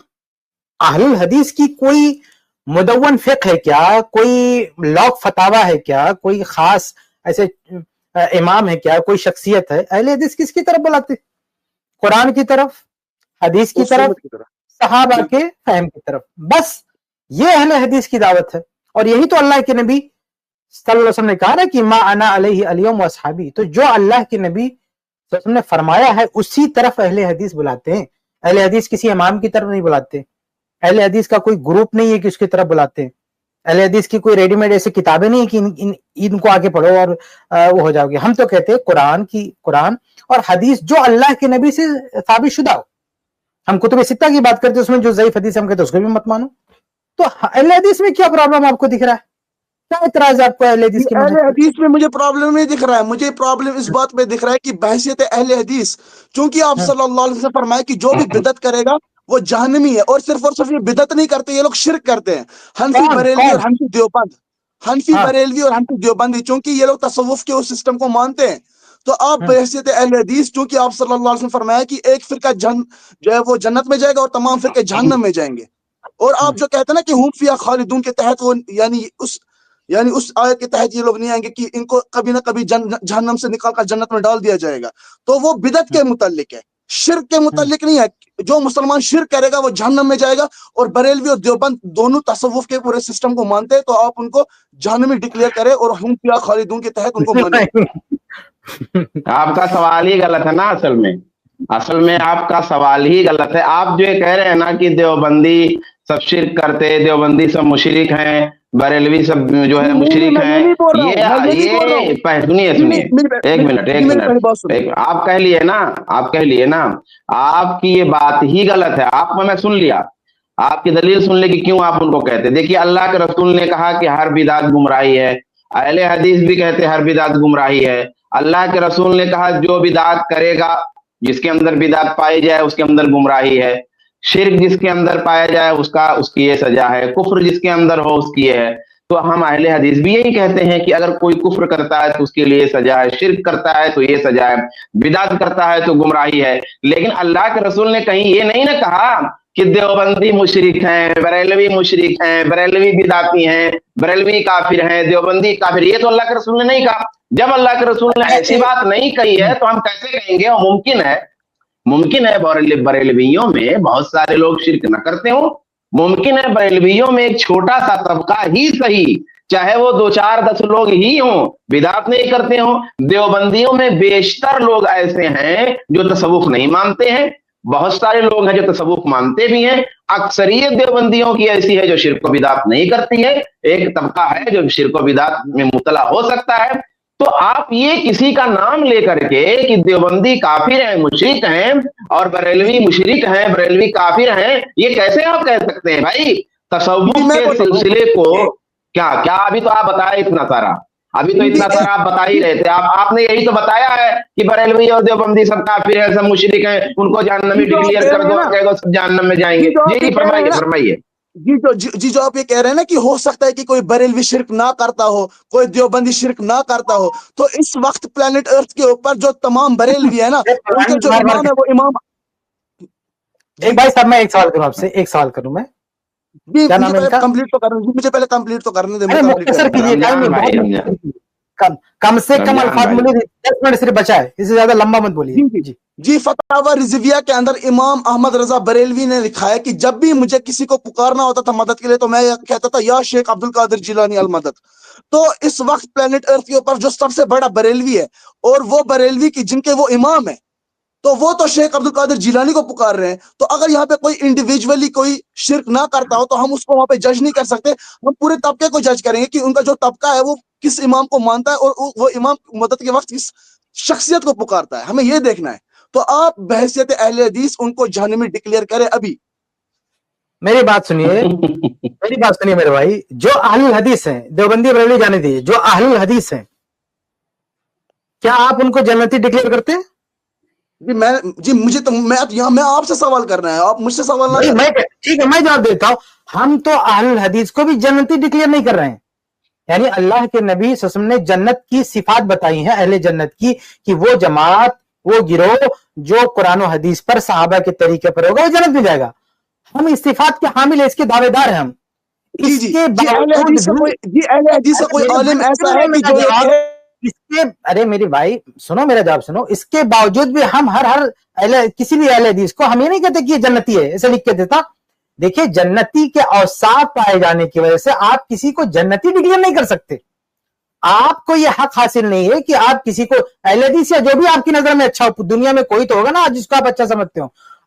اہل الحدیث کی کوئی مدون فقہ ہے کیا؟ کوئی لوک فتاوی ہے کیا؟ کوئی خاص ایسے امام ہے کیا؟ کوئی شخصیت ہے؟ اہل حدیث کس کی طرف بلاتے؟ قرآن کی طرف، حدیث کی طرف، صحابہ کے فہم کی طرف. بس یہ اہل حدیث کی دعوت ہے. اور یہی تو اللہ کے نبی صلی اللہ علیہ وسلم نے کہا نا کہ ما انا علیہ الیوم واصحابی. تو جو اللہ کے نبی صلی اللہ علیہ وسلم نے فرمایا ہے اسی طرف اہل حدیث بلاتے ہیں. اہل حدیث کسی امام کی طرف نہیں بلاتے، اہل حدیث کا کوئی گروپ نہیں ہے کہ اس کی طرف بلاتے ہیں. اہل حدیث کی کوئی ریڈی میڈ ایسی کتابیں نہیں ہیں کہ ان کو آگے پڑھو اور وہ ہو جاؤ گے. ہم تو کہتے ہیں قرآن اور حدیث جو اللہ کے نبی سے ثابت شدہ ہو. ہم کتب ستہ کی بات کرتے ہیں، اس میں جو ضعیف حدیث ہم کہتے ہیں اس کو بھی مت مانو. تو اہل حدیث میں کیا پرابلم آپ کو دکھ رہا ہے؟ کیا اعتراض ہے آپ کو اہل حدیث کے اہل حدیث میں مجھے پرابلم نہیں دکھ رہا ہے. مجھے پرابلم اس بات پہ دکھ رہا ہے کہ بحیثیت اہل حدیث، چونکہ آپ صلی اللہ علیہ وسلم فرمایا کہ جو بھی بدعت کرے گا وہ جہنمی ہے. اور صرف یہ بدعت نہیں کرتے، یہ لوگ شرک کرتے ہیں. حنفی بریلوی اور حنفی دیوبند، حنفی بریلوی اور حنفی دیوبندی، چونکہ یہ لوگ تصوف کے اس سسٹم کو مانتے ہیں. تو آپ بحیثیت اہل حدیث، چونکہ آپ صلی اللہ علیہ وسلم فرمایا کہ ایک فرقہ جو ہے وہ جنت میں جائے گا اور تمام فرقے جہنم میں جائیں گے. اور آپ جو کہتے ہیں نا کہ ہم فیہا خالدون کے تحت، وہ یعنی اس آیت کے تحت یہ لوگ نہیں آئیں گے کہ ان کو کبھی نہ کبھی جہنم سے نکال کر جنت میں ڈال دیا جائے گا. تو وہ بدعت کے متعلق ہے، شرک کے متعلق نہیں ہے. جو مسلمان شرک کرے گا وہ جہنم میں جائے گا. اور بریلوی اور دیوبند دونوں تصوف کے پورے سسٹم کو مانتے ہیں. تو آپ ان کو جہنمی ڈکلیئر کرے اور ہم فیہا خالدون کے تحت ان کو مانے. آپ کا سوال ہی غلط ہے نا. اصل میں آپ کا سوال ہی غلط ہے. آپ جو یہ کہہ رہے ہیں نا کہ دیوبندی سب شرک کرتے، دیوبندی سب مشرک ہیں، بریلوی سب جو ہے مشرک ہیں، یہ سنیے ایک منٹ، آپ کہہ لیے نا آپ کی یہ بات ہی غلط ہے. آپ کو میں سن لیا، آپ کی دلیل سن لے کہ کیوں آپ ان کو کہتے. دیکھیے اللہ کے رسول نے کہا کہ ہر بدعت گمراہی ہے، اہل حدیث بھی کہتے ہر بدعت گمراہی ہے. اللہ کے رسول نے کہا جو بدعت کرے گا، جس کے اندر بدعت پائی جائے اس کے اندر گمراہی ہے. شرک جس کے اندر پایا جائے اس کی یہ سزا ہے. کفر جس کے اندر ہو اس کی یہ ہے. تو ہم اہل حدیث بھی یہی کہتے ہیں کہ اگر کوئی کفر کرتا ہے تو اس کے لیے سزا ہے، شرک کرتا ہے تو یہ سزا ہے، بدعت کرتا ہے تو گمراہی ہے. لیکن اللہ کے رسول نے کہیں یہ نہیں نہ کہا کہ دیوبندی مشرک ہیں، بریلوی مشرک ہیں، بریلوی بدعتی ہیں، بریلوی کافر ہیں، دیوبندی کافر. یہ تو اللہ کے رسول نے نہیں کہا. جب اللہ کے رسول نے ایسی بات نہیں کہی ہے تو ہم کیسے کہیں گے؟ ممکن ہے بریلویوں میں بہت سارے لوگ شرک نہ کرتے ہوں. ممکن ہے بریلویوں میں ایک چھوٹا سا طبقہ ہی صحیح، چاہے وہ 2 4 10 لوگ ہی ہوں، بدعت نہیں کرتے ہوں. دیوبندیوں میں بیشتر لوگ ایسے ہیں جو تصوف نہیں مانتے ہیں. بہت سارے لوگ ہیں جو تصوف مانتے بھی ہیں. اکثریت دیوبندیوں کی ایسی ہے جو شرک و بدعت نہیں کرتی ہے. ایک طبقہ ہے جو شرک و بدعت میں مبتلا ہو سکتا ہے. تو آپ یہ کسی کا نام لے کر کے کہ دیوبندی کافر ہیں، مشرک ہیں، اور بریلوی مشرک ہیں، بریلوی کافر ہیں، یہ کیسے آپ کہہ سکتے ہیں بھائی؟ تصوف کے سلسلے کو کیا ابھی تو آپ بتائے اتنا سارا آپ بتا ہی رہے تھے. آپ نے یہی تو بتایا ہے کہ بریلوی اور دیوبندی سب کافر ہیں، سب مشرک ہیں، ان کو جہنم میں ڈکلیئر کر دو، کہہ دو سب جہنم میں جائیں گے. جی فرمائیے. جو آپ یہ کہہ رہے ہیں نا کہ ہو سکتا ہے کہ کوئی بریلوی شرک نہ کرتا ہو، کوئی دیوبندی شرک نہ کرتا ہو، تو اس وقت پلانٹ ارتھ کے اوپر جو تمام بریلوی ہے نا، ان کے جو امام ہے وہ امام. بھائی صاحب میں ایک سوال کروں آپ سے، میں کمپلیٹ تو کرنے مجھے پہلے کمپلیٹ تو کرنے دیں. کم سے کم الفاظ مجھے 10 منٹ صرف بچا ہے، اس سے زیادہ لمبا مت بولیے. جی فتاوی رضویہ کے اندر امام احمد رضا بریلوی نے لکھا ہے کہ جب بھی مجھے کسی کو پکارنا ہوتا تھا مدد کے لیے تو میں کہتا تھا یا شیخ عبد القادر جیلانی المدد. تو اس وقت پلانٹ ارتھ کے اوپر جو سب سے بڑا بریلوی ہے، اور وہ بریلوی کی جن کے وہ امام ہے، تو وہ تو شیخ عبد القادر جیلانی کو پکار رہے ہیں. تو اگر یہاں پہ کوئی انڈیویجولی کوئی شرک نہ کرتا ہو تو ہم اس کو وہاں پہ جج نہیں کر سکتے. ہم پورے طبقے کو جج کریں گے کہ ان کا جو طبقہ ہے وہ کس امام کو مانتا ہے اور وہ امام مدد کے وقت کس شخصیت کو پکارتا ہے. ہمیں یہ دیکھنا ہے. تو آپ بحیثیت اہل حدیث ان کو جہنمی ڈکلیئر کریں. ابھی میری بات سنیے میرے بھائی. جو اہل الحدیث ہیں، دیوبندی بریلوی جانے دیجیے، جو اہل الحدیث ہیں، کیا آپ ان کو جنتی ڈکلیئر کرتے ہیں؟ میں آپ سے سوال کر رہا ہے، آپ مجھ سے سوال نہ کریں. ٹھیک ہے میں جواب دیتا ہوں. ہم تو اہل الحدیث کو بھی جنتی ڈکلیئر نہیں کر رہے ہیں. یعنی اللہ کے نبی صلی اللہ علیہ وسلم نے جنت کی صفات بتائی ہیں اہل جنت کی، کہ وہ جماعت، وہ گروہ جو قرآن و حدیث پر صحابہ کے طریقے پر ہوگا وہ جنت میں جائے گا. ہم اس صفات کے حامل ہیں، اس کے دعوے دار ہیں. ہم ارے میری بھائی سنو، میرا جواب سنو. اس کے باوجود بھی ہم کسی بھی اہل حدیث کو ہم یہ نہیں کہتے کہ یہ جنتی ہے، ایسے لکھ کے دیتا. دیکھیں جنتی کے اوصاف پائے جانے کی وجہ سے آپ کسی کو جنتی ڈکلیئر نہیں کر سکتے. آپ کو یہ حق حاصل نہیں ہے کہ آپ کسی کو اہل حدیث یا جو بھی آپ کی نظر میں اچھا ہو، دنیا میں کوئی تو ہوگا نا جس کو آپ اچھا سمجھتے ہو،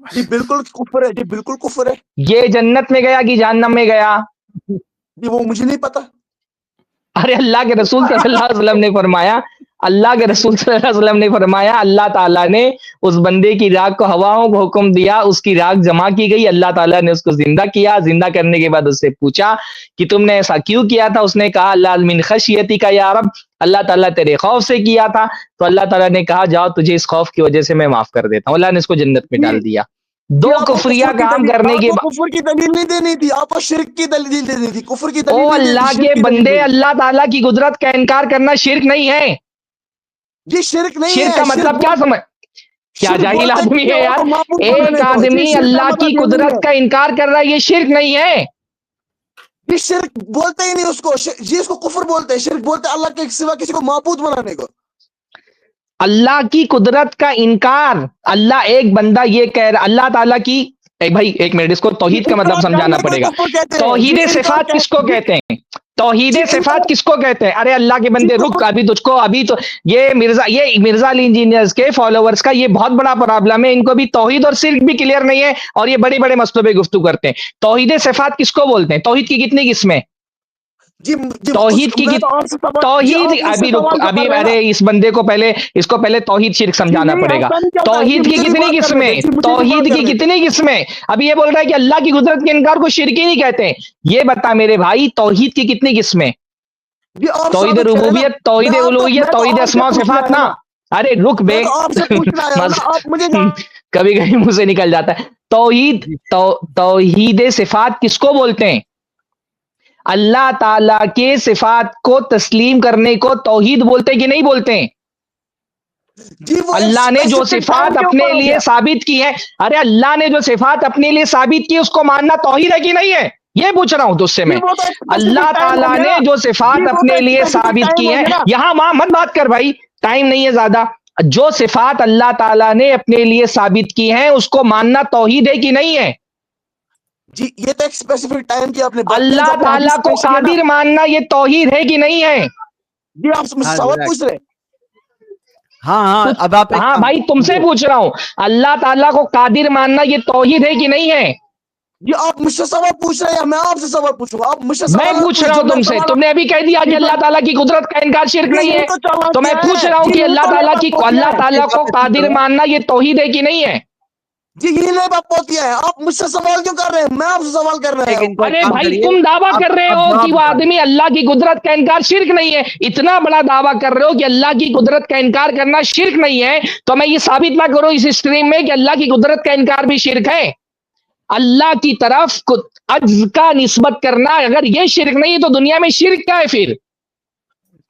جی بالکل کفر ہے، جی بالکل کفر ہے یہ جنت میں گیا کہ جہنم میں گیا؟ جی، وہ مجھے نہیں پتا. ارے اللہ کے رسول صلی اللہ علیہ وسلم نے فرمایا، اللہ کے رسول صلی اللہ علیہ وسلم نے فرمایا اللہ تعالیٰ نے اس بندے کی راگ کو ہواؤں کو حکم دیا، اس کی راگ جمع کی گئی، اللہ تعالیٰ نے اس کو زندہ کیا، زندہ کرنے کے بعد اس سے پوچھا کہ تم نے ایسا کیوں کیا تھا؟ اس نے کہا اللہ من خشیتی کا یا رب، اللہ تعالیٰ تیرے خوف سے کیا تھا. تو اللہ تعالیٰ نے کہا جاؤ تجھے اس خوف کی وجہ سے میں معاف کر دیتا ہوں. اللہ نے اس کو جنت میں ڈال دیا. دو آپ کو کفریہ کفر کی کام دلیل- کرنے آپ کے کو بعد کفر کی دلیل نہیں دینی تھی، آپ کو شرک کی دلیل دینی تھی، کفر کی او دلیل نہیں دینی اللہ تھی، کے شرک کی دلیل بندے، دینی تھی. اللہ تعالیٰ کی قدرت کا انکار کرنا شرک نہیں ہے. جی شرک نہیں شرک ہے. کا مطلب کیا سمجھ، کیا شرک جاہل بولتے آدمی کسی ہے اور یار؟ کو معبود ایک بنانے کو. جی آدمی شرک کا اللہ مطلب کی یہ نہیں قدرت ہے. کا انکار کر رہا ہے، یہ شرک نہیں ہے. جی شرک بولتے ہی نہیں اس کو، جی اس کو کفر بولتے ہیں. شرک بولتے ہیں اللہ کے سوا کسی کو معبود بنانے کو. اللہ کی قدرت کا انکار، اللہ ایک بندہ یہ کہہ رہا، اللہ تعالیٰ کی بھائی ایک منٹ، اس کو توحید کا مطلب انکار سمجھانا کرنے کو پڑے گا. کفر کہتے ہیں. توحید جی انکار صفات کس کو کہتے ہیں؟ توحید جی صفات انکار. کس کو کہتے ہیں؟ ارے اللہ کے بندے جی رک، کفر. ابھی تجھ کو ابھی تو یہ مرزا علی انجینئرز کے فالوورز کا یہ بہت بڑا پرابلم ہے. ان کو بھی توحید اور شرک بھی کلیئر نہیں ہے اور یہ بڑے بڑے مسئلوں پہ گفتگو کرتے ہیں. توحید صفات کس کو بولتے ہیں؟ توحید کی کتنی قسمیں؟ جی توحید کی میں تو آپ سے سوال- جی توحید آپ مجھ سے ابھی رک، سوال جو ابھی کر رہے ہیں نا. ارے اس بندے کو پہلے، اس کو پہلے توحید شرک سمجھانا جی پڑے گا. ایسا نہیں چلتا ہے. توحید جی کی مجھے بھی کتنی بات کرنے قسمیں؟ دیں. جی مجھے بھی توحید بات کی کرنے دیں. کتنی قسمیں؟ ابھی یہ بول رہا ہے کہ اللہ کی قدرت کے انکار کو شرک ہی نہیں کہتے. یہ بتا میرے بھائی توحید کی کتنی قسمیں؟ جی آپ توحید ثابت کریں نا. ربوبیت، توحید میں الوہیت، تو توحید آپ سے اسماء و پوچھنا صفات ہے نا. نا. ارے رک بے میں تو آپ سے پوچھنا ہے نا. آپ مجھے کبھی کبھی منہ سے نکل جاتا ہے. توحید توحید صفات کس کو بولتے ہیں؟ اللہ تعالی کے صفات کو تسلیم کرنے کو توحید بولتے کہ نہیں بولتے ہیں؟ جی وہ ایک اللہ نے جو specific صفات time کے اپنے اوپر ہو لیے گیا. ثابت کی ہے، ارے اللہ نے جو صفات اپنے لیے ثابت کی اس کو ماننا توحید ہے کہ نہیں ہے؟ یہ پوچھ رہا ہوں تجھ سے جی میں. وہ تو ایک specific اللہ time ہو تعالیٰ گیا نے نا. جو جی صفات وہ تو اپنے ایک لیے specific ثابت time کی ہو ہے، گیا نا. یہاں وہاں مت بات کر بھائی، ٹائم نہیں ہے زیادہ. جو صفات اللہ تعالیٰ نے اپنے لیے ثابت کی ہیں اس کو ماننا توحید ہے کہ نہیں ہے؟ جی یہ تو ایک specific time کی آپ نے بات کی اللہ جو آپ نے تعالیٰ حدیث کو پیش کی ہے نا. قادر ماننا یہ توحید ہے کہ نہیں ہے؟ جی آپ مجھ سے سوال پوچھ رہے ہیں. ہاں ہاں اب آپ ایک ہاں کام بھائی تم سے پوچھ رہا ہوں، اللہ تعالیٰ کو قادر ماننا یہ توحید ہے کہ نہیں ہے؟ جی آپ مجھ سے سوال پوچھ رہے ہیں یا میں آپ سے سوال پوچھوں گا؟ آپ مجھ سے میں سوال پوچھ رہا جو ہوں میں تم سے، سوال تم نے ابھی کہہ دیا کہ جی اللہ تعالیٰ کی قدرت کا انکار شرک نہیں یہ ہے. تو چالاکیاں تو میں پوچھ رہا ہوں ہیں. کہ جی اللہ یہ تو تعالیٰ کی لیبا اللہ پوتیاں ہیں. تعالیٰ کو قادر ماننا یہ توحید ہے کہ نہیں ہے؟ جی یہ لیبا پوتیاں ہیں. آپ مجھ سے سوال کیوں کر رہے ہیں؟ میں آپ سے سوال کر رہا ایک ہوں. ان کو ایک ارے کام بھائی کریے، تم دعویٰ اب کر رہے اب ہو جواب کہ وہ بتا دیں. آدمی اللہ کی قدرت کا انکار شرک نہیں ہے، اتنا بڑا دعویٰ کر رہے ہو کہ اللہ کی قدرت کا انکار کرنا شرک نہیں ہے، تو میں یہ ثابت نہ کروں اس اسٹریم میں کہ اللہ کی قدرت کا انکار بھی شرک ہے؟ اللہ کی طرف عجز کا نسبت کرنا اگر یہ شرک نہیں ہے تو دنیا میں شرک کیا ہے پھر؟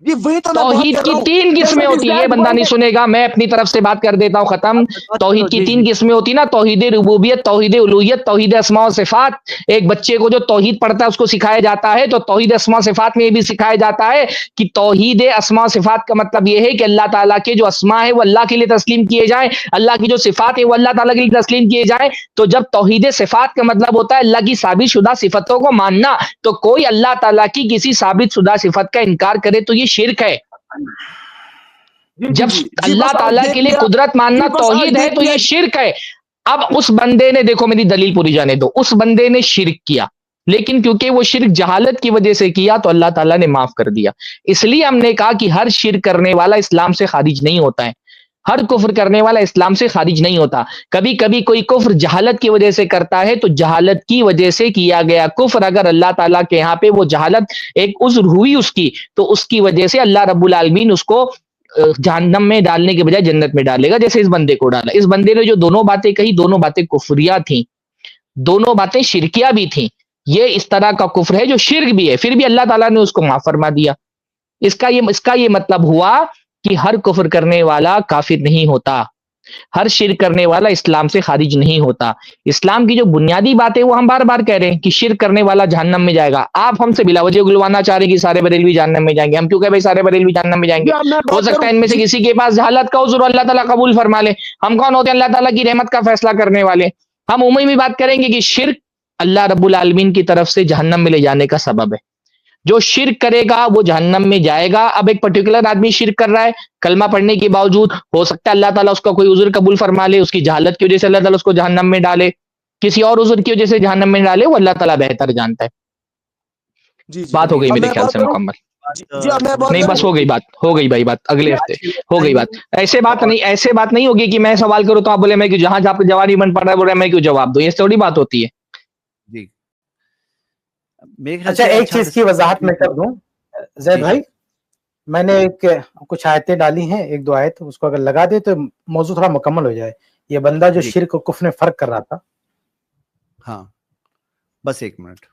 جی وہی تو میں بات توحید کر کی رہا ہوں. 3 قسمیں جیسا کہ ہوتی ہیں، یہ زید بندہ بھائی نہیں نے سنے گا، میں اپنی طرف سے بات کر دیتا ہوں، ختم. بات توحید کرو، کی جی 3 جی قسمیں ہوتی نا، توحید ربوبیت، توحید الوہیت، توحید اسماء و صفات. ایک بچے کو جو توحید پڑھتا ہے اس کو سکھایا جاتا ہے، تو توحید اسماء و صفات میں یہ بھی سکھایا جاتا ہے کہ توحید اسماء و صفات کا مطلب یہ ہے کہ اللہ تعالیٰ کے جو اسماء ہے وہ اللہ کے لیے تسلیم کیے جائیں، اللہ کی جو صفات ہے وہ اللہ تعالیٰ کے لیے تسلیم کیے جائیں. تو جب توحید صفات کا مطلب ہوتا ہے اللہ کی ثابت شدہ صفتوں کو ماننا، تو کوئی اللہ تعالیٰ کی کسی ثابت شدہ صفت کا انکار کرے تو یہ شرک ہے. جی جب جی اللہ بس آج تعالیٰ دیکھ کے لیے لیا. قدرت ماننا جی بس آج توحید ہے دیکھ تو لیا. یہ شرک ہے. اب اس بندے نے، دیکھو میری دلیل پوری جانے دو، اس بندے نے شرک کیا، لیکن کیونکہ وہ شرک جہالت کی وجہ سے کیا تو اللہ تعالیٰ نے معاف کر دیا. اس لیے ہم نے کہا کہ ہر شرک کرنے والا اسلام سے خارج نہیں ہوتا ہے، ہر کفر کرنے والا اسلام سے خارج نہیں ہوتا. کبھی کبھی کوئی کفر جہالت کی وجہ سے کرتا ہے، تو جہالت کی وجہ سے کیا گیا کفر اگر اللہ تعالیٰ کے یہاں پہ وہ جہالت ایک عذر ہوئی اس کی، تو اس کی وجہ سے اللہ رب العالمین اس کو جہنم میں ڈالنے کے بجائے جنت میں ڈالے گا، جیسے اس بندے کو ڈالا. اس بندے نے جو دونوں باتیں کہی، دونوں باتیں کفریہ تھیں، دونوں باتیں شرکیہ بھی تھیں. یہ اس طرح کا کفر ہے جو شرک بھی ہے، پھر بھی اللہ تعالیٰ نے اس کو معاف فرما دیا. اس کا یہ مطلب ہوا کہ ہر کفر کرنے والا کافر نہیں ہوتا، ہر شرک کرنے والا اسلام سے خارج نہیں ہوتا. اسلام کی جو بنیادی بات ہے وہ ہم بار بار کہہ رہے ہیں کہ شرک کرنے والا جہنم میں جائے گا. آپ ہم سے بلا وجہ گلوانا چاہ رہے ہیں کہ سارے بریلوی جہنم میں جائیں گے. ہم کیوں کہ بھائی سارے بریلوی جہنم میں جائیں گے؟ جی اب میں ہو بات سکتا کروں. ہے ان میں سے جی کسی کے پاس جہالت کا عذر اللہ تعالیٰ قبول فرما لے. ہم کون ہوتے ہیں اللہ تعالیٰ کی رحمت کا فیصلہ کرنے والے؟ ہم عمومی بات کریں گے کہ شرک اللہ رب العالمین کی طرف سے جہنم میں لے جانے کا سبب ہے. جو شرک کرے گا وہ جہنم میں جائے گا. اب ایک پرٹیکولر آدمی شرک کر رہا ہے کلمہ پڑھنے کے باوجود, ہو سکتا ہے اللہ تعالیٰ اس کا کوئی عذر قبول فرما لے, اس کی جہالت کی وجہ سے اللہ تعالیٰ اس کو جہنم میں ڈالے, کسی اور عذر کی وجہ سے جہنم میں ڈالے, وہ اللہ تعالیٰ بہتر جانتا ہے. جی جی بات ہو گئی اب میرے میں خیال بات سے کروں مکمل. جی اب میں بات نہیں کروں بس ہو گئی بات, ہو گئی بھائی بات, اگلے ہفتے ہو گئی بات. ایسے بات نہیں, ایسے بات نہیں ہوگی کہ میں سوال کروں تو آپ بولے میں کیوں, جہاں جہاں پہ جواب نہیں بن پڑ رہا ہے بول رہے میں کیوں جواب دوں, یہ تھوڑی بات ہوتی ہے. جی میرے خیال اچھا سے ایک چیز کی وضاحت میں کر دوں زید جی بھائی, میں نے کچھ آیتیں ڈالی ہیں, ایک دو آیت, اس کو اگر لگا دے تو موضوع تھوڑا مکمل ہو جائے. یہ بندہ جو جی شرک و کفر میں فرق کر رہا تھا, ہاں بس ایک منٹ.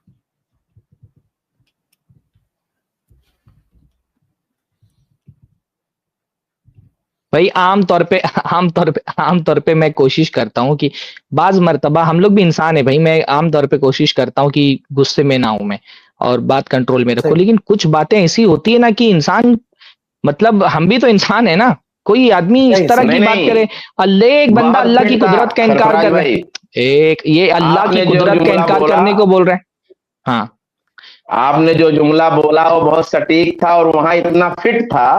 بھائی عام طور پہ میں کوشش کرتا ہوں کہ بعض مرتبہ ہم لوگ بھی انسان ہیں بھائی, میں عام طور پہ کوشش کرتا ہوں کہ غصے میں نہ ہوں میں اور بات کنٹرول میں رکھوں, صحیح. لیکن کچھ باتیں ایسی ہوتی ہے نا کہ انسان, مطلب ہم بھی تو انسان ہے نا, کوئی آدمی اس صحیح طرح صحیح. کی نہیں بات نہیں, کرے, ایک بندہ بہت اللہ فٹ کی تھا قدرت کا انکار سرفراز کر رہے بھائی. ہیں, یہ اللہ آپ کی نے جو قدرت کا جملہ انکار بولا, کرنے کو بول رہے ہیں. ہاں آپ نے جو جملہ بولا وہ بہت سٹیک تھا, اور وہاں اتنا فٹ تھا,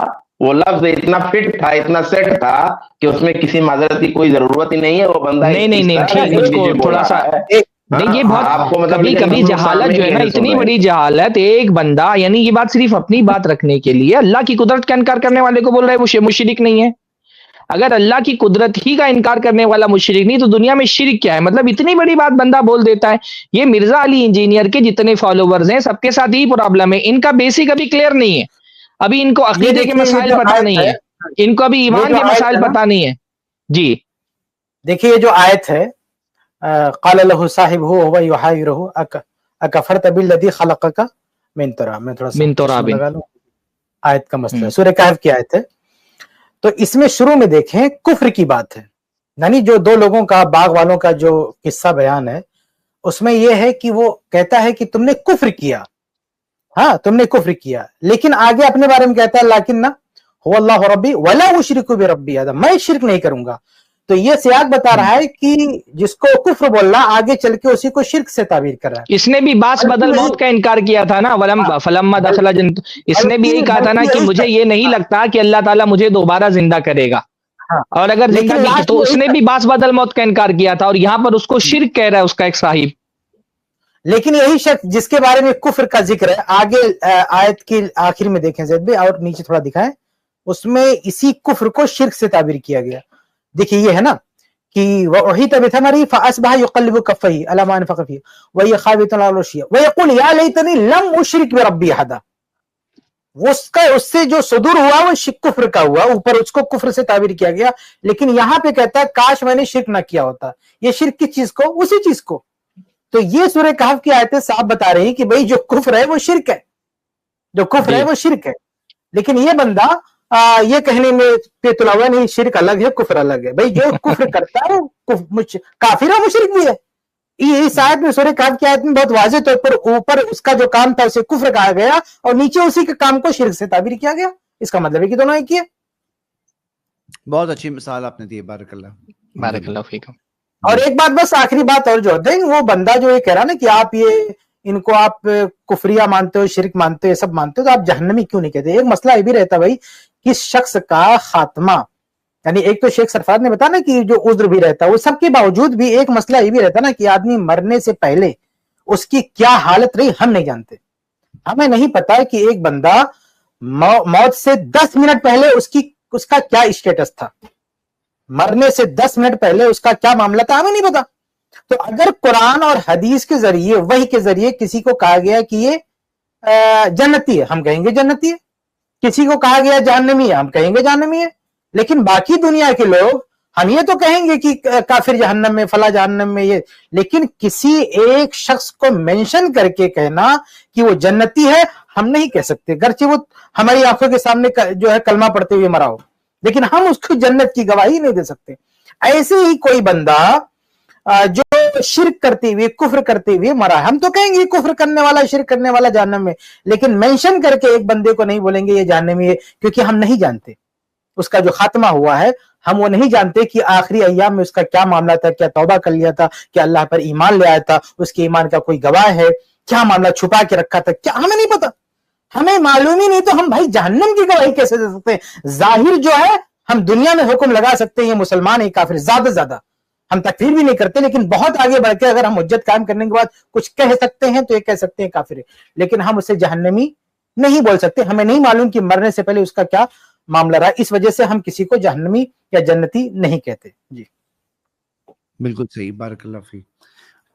وہ لفظ اتنا فٹ تھا, اتنا سیٹ تھا کہ اس میں کسی معذرت کی کوئی ضرورت ہی نہیں ہے. وہ بندہ اس نہیں طرح ٹھیک, کی اس کو چیزیں بول تھوڑا سا, رہا ہے. نہیں یہ ہاں, آپ کو بہت مطلب, کبھی لیکن کبھی ہم لوگ جہالت جو سامنے ہے کی نا, نہیں سن اتنی رہے. بڑی جہالت, ایک بندہ یعنی یہ بات صرف اپنی بات رکھنے کے لیے اللہ کی قدرت کا انکار کرنے والے کو بول رہا ہے وہ مشرک نہیں ہے. اگر اللہ کی قدرت ہی کا انکار کرنے والا مشرک نہیں تو دنیا میں شرک کیا ہے؟ مطلب اتنی بڑی بات بندہ بول دیتا ہے. یہ مرزا علی انجینئر کے جتنے فالوورز ہیں سب کے ساتھ یہی پرابلم ہے, ان کا بیسک ابھی کلیئر نہیں ہے, ابھی ان کو یہ عقیدے کے دیکھیے, یہ مسائل جو پتہ آیت نہیں ہے, ہے, ان کو ابھی یہ ایمان جو کے آیت مسائل ہے نا, پتہ نہیں ہے. جی دیکھیے یہ جو آیت ہے, قال له صاحبه وهو يحاوره اکفرت بالذی خلقک من تراب. میں تھوڑا سا من چشمہ ترابن. لگا لوں. آیت کا مسئلہ ہے, سورہ کہف کی آیت ہے. تو اس میں شروع میں دیکھیں کفر کی بات ہے, یعنی جو دو لوگوں کا, باغ والوں کا جو قصہ بیان ہے, اس میں یہ ہے کہ وہ کہتا ہے کہ تم نے کفر کیا, ہاں تم نے کفر کیا, لیکن آگے اپنے بارے میں کہتا ہے لیکن هو اللہ ربی ولا اشرک بربی احد, میں شرک نہیں کروں گا. تو یہ سیاق بتا رہا ہے کہ جس کو کفر بول رہا آگے چل کے اسی کو شرک سے تعبیر کر رہا ہے. اس نے بھی باس بدل موت کا انکار کیا تھا نا, فلما دخل جنت, اس نے بھی یہی کہا تھا نا کہ مجھے یہ نہیں لگتا کہ اللہ تعالیٰ مجھے دوبارہ زندہ کرے گا, اور اگر زندہ کی تو اس نے بھی باس بدل موت کا انکار کیا تھا, اور یہاں پر اس کو شرک کہہ رہا ہے اس کا ایک صاحب. لیکن یہی شخص جس کے بارے میں کفر کا ذکر ہے آگے آیت کی آخر میں دیکھیں زید بھائی, اور نیچے تھوڑا دکھائیں, اس میں اسی کفر کو شرک سے تعبیر کیا گیا. دیکھیے یہ ہے نا کہ وَأُحِيطَ بِثَمَرِهِ فَأَصْبَحَ يُقَلِّبُ كَفَّيْهِ عَلَى مَا أَنفَقَ فِيهِ وَهِيَ خَاوِيَةٌ عَلَى عُرُوشِهَا وَيَقُولُ يَا لَيْتَنِي لَمْ أُشْرِكْ بِرَبِّي أَحَدًا. اس سے جو صدور ہوا وہ کفر کا ہوا, اوپر اس کو کفر سے تعبیر کیا گیا, لیکن یہاں پہ کہتا ہے کاش میں نے شرک نہ کیا ہوتا. یہ شرک کس چیز کو؟ اسی چیز کو. تو یہ سورہ کہف کی آیتیں صاحب بتا رہی ہیں کہ بھئی جو کفر ہے وہ شرک ہے, جو کفر ہے وہ شرک ہے. لیکن یہ بندہ یہ کہنے میں پہ تلا ہوا نہیں, شرک الگ ہے کفر الگ ہے. بھئی جو کفر کرتا ہے وہ کافر ہے, مشرک بھی ہے. اس آیت میں سورہ کہف کی آیت میں بہت واضح طور پر اوپر اس کا جو کام تھا اسے کفر کہا گیا, اور نیچے اسی کے کام کو شرک سے تعبیر کیا گیا. اس کا مطلب ہے کہ دونوں ایک ہی ہے. بہت اچھی مثال آپ نے دی, بارک اللہ. بارک اللہ فیکم. اور ایک بات بس آخری بات اور جو ہوتے ہیں, وہ بندہ جو یہ کہہ رہا نا کہ آپ یہ ان کو آپ کفریہ مانتے ہو, شرک مانتے ہو, سب مانتے ہو, تو آپ جہنمی کیوں نہیں کہتے؟ ایک مسئلہ یہ بھی رہتا بھائی کہ شخص کا خاتمہ, یعنی ایک تو شیخ سرفراز نے بتایا نا کہ جو عذر بھی رہتا ہے, وہ سب کے باوجود بھی ایک مسئلہ یہ بھی رہتا نا کہ آدمی مرنے سے پہلے اس کی کیا حالت رہی ہم نہیں جانتے. ہمیں نہیں پتا کہ ایک بندہ موت سے 10 منٹ پہلے اس کا کیا اسٹیٹس تھا, مرنے سے 10 منٹ پہلے اس کا کیا معاملہ تھا, ہمیں نہیں پتا. تو اگر قرآن اور حدیث کے ذریعے, وحی کے ذریعے کسی کو کہا گیا کہ یہ جنتی ہے, ہم کہیں گے جنتی ہے. کسی کو کہا گیا جہنمی ہے, ہم کہیں گے جہنمی ہے. لیکن باقی دنیا کے لوگ ہم یہ تو کہیں گے کہ کافر جہنم میں, فلاں جہنم میں, یہ. لیکن کسی ایک شخص کو مینشن کر کے کہنا کہ وہ جنتی ہے ہم نہیں کہہ سکتے, گرچہ وہ ہماری آنکھوں کے سامنے جو ہے کلمہ پڑھتے ہوئے مرا ہو, لیکن ہم اس کو جنت کی گواہی نہیں دے سکتے. ایسے ہی کوئی بندہ جو شرک کرتے ہوئے, کفر کرتے ہوئے مرا, ہم تو کہیں گے کفر کرنے والا, شرک کرنے والا جہنم میں, لیکن مینشن کر کے ایک بندے کو نہیں بولیں گے یہ جہنمی ہے, کیونکہ ہم نہیں جانتے اس کا جو خاتمہ ہوا ہے, ہم وہ نہیں جانتے کہ آخری ایام میں اس کا کیا معاملہ تھا, کیا توبہ کر لیا تھا, کیا اللہ پر ایمان لے آیا تھا, اس کے ایمان کا کوئی گواہ ہے, کیا معاملہ چھپا کے رکھا تھا, کیا ہمیں نہیں پتا. ہمیں معلوم ہی نہیں تو ہم بھائی جہنم کی گواہی کیسے دے سکتے ہیں؟ ظاہر جو ہے ہم دنیا میں حکم لگا سکتے ہیں یہ مسلمان ہے کافر، زیادہ سے زیادہ ہم تکفیر بھی نہیں کرتے، لیکن بہت آگے بڑھ کے اگر ہم حجت قائم کرنے کے بعد کچھ کہہ سکتے ہیں تو یہ کہہ سکتے ہیں کافر ہے، لیکن ہم اسے جہنمی نہیں بول سکتے. ہمیں نہیں معلوم کہ مرنے سے پہلے اس کا کیا معاملہ رہا، اس وجہ سے ہم کسی کو جہنمی یا جنتی نہیں کہتے. جی بالکل صحیح، بارک اللہ فیک.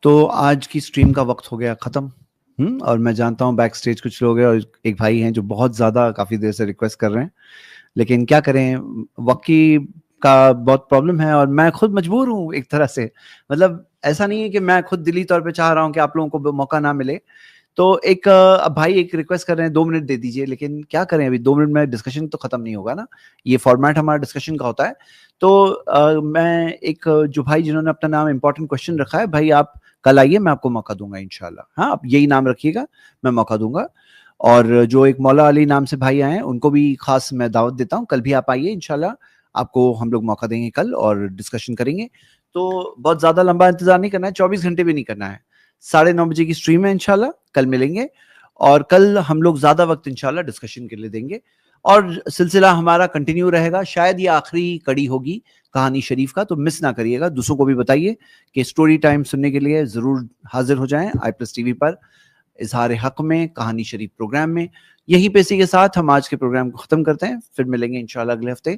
تو آج کی سٹریم کا وقت ہو گیا ختم، اور میں جانتا ہوں بیک سٹیج کچھ لوگ ہیں اور ایک بھائی ہیں جو بہت زیادہ کافی دیر سے ریکویسٹ کر رہے ہیں، لیکن کیا کریں، وقت کی کا بہت پرابلم ہے اور میں خود مجبور ہوں ایک طرح سے. مطلب ایسا نہیں ہے کہ میں خود دلی طور پہ چاہ رہا ہوں کہ آپ لوگوں کو موقع نہ ملے. تو ایک بھائی ایک ریکویسٹ کر رہے ہیں 2 منٹ دے دیجئے، لیکن کیا کریں ابھی 2 منٹ میں ڈسکشن تو ختم نہیں ہوگا نا، یہ فارمیٹ ہمارا ڈسکشن کا ہوتا ہے. تو میں ایک جو بھائی جنہوں نے اپنا نام امپورٹنٹ کوشچن رکھا ہے، بھائی آپ کل آئیے، میں آپ کو موقع دوں گا انشاءاللہ. ہاں آپ یہی نام رکھیے گا، میں موقع دوں گا. اور جو ایک مولا علی نام سے بھائی آئے ہیں ان کو بھی خاص میں دعوت دیتا ہوں، کل بھی آپ آئیے انشاءاللہ، آپ کو ہم لوگ موقع دیں گے کل اور ڈسکشن کریں گے. تو بہت زیادہ لمبا انتظار نہیں کرنا ہے، 24 گھنٹے بھی نہیں کرنا ہے. 9:30 بجے کی سٹریم ہے انشاءاللہ، کل ملیں گے اور کل ہم لوگ زیادہ وقت انشاءاللہ ڈسکشن کے لیے دیں گے. اور سلسلہ ہمارا کنٹینیو رہے گا، شاید یہ آخری کڑی ہوگی کہانی شریف کا، تو مس نہ کریے گا. دوسروں کو بھی بتائیے کہ سٹوری ٹائم سننے کے لیے ضرور حاضر ہو جائیں i+TV پر اظہار حق میں، کہانی شریف پروگرام میں. یہی پیسی کے ساتھ ہم آج کے پروگرام کو ختم کرتے ہیں، پھر ملیں گے انشاءاللہ اگلے ہفتے.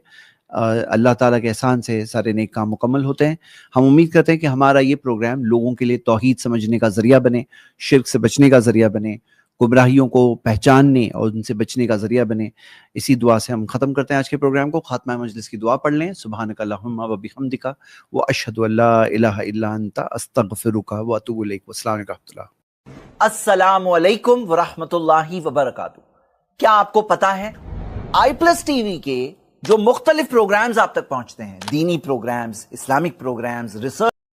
اللہ تعالیٰ کے احسان سے سارے نیک کام مکمل ہوتے ہیں. ہم امید کرتے ہیں کہ ہمارا یہ پروگرام لوگوں کے لیے توحید سمجھنے کا ذریعہ بنے، شرک سے بچنے کا ذریعہ بنے، گمراہیوں کو پہچاننے اور ان سے بچنے کا ذریعہ بنے. اسی دعا سے ہم ختم کرتے ہیں آج کے پروگرام کو. خاتمہ مجلس کی دعا پڑھ لیں. سبحانک اللہم و بحمدک واشہد ان لا الہ الا انت استغفرک واتوب الیک. والسلام علیکم ورحمۃ اللہ. السلام علیکم ورحمۃ اللہ وبرکاتہ. کیا آپ کو پتا ہے i+TV کے جو مختلف پروگرامز آپ تک پہنچتے ہیں، دینی پروگرامز، اسلامک پروگرامز، ریسرچ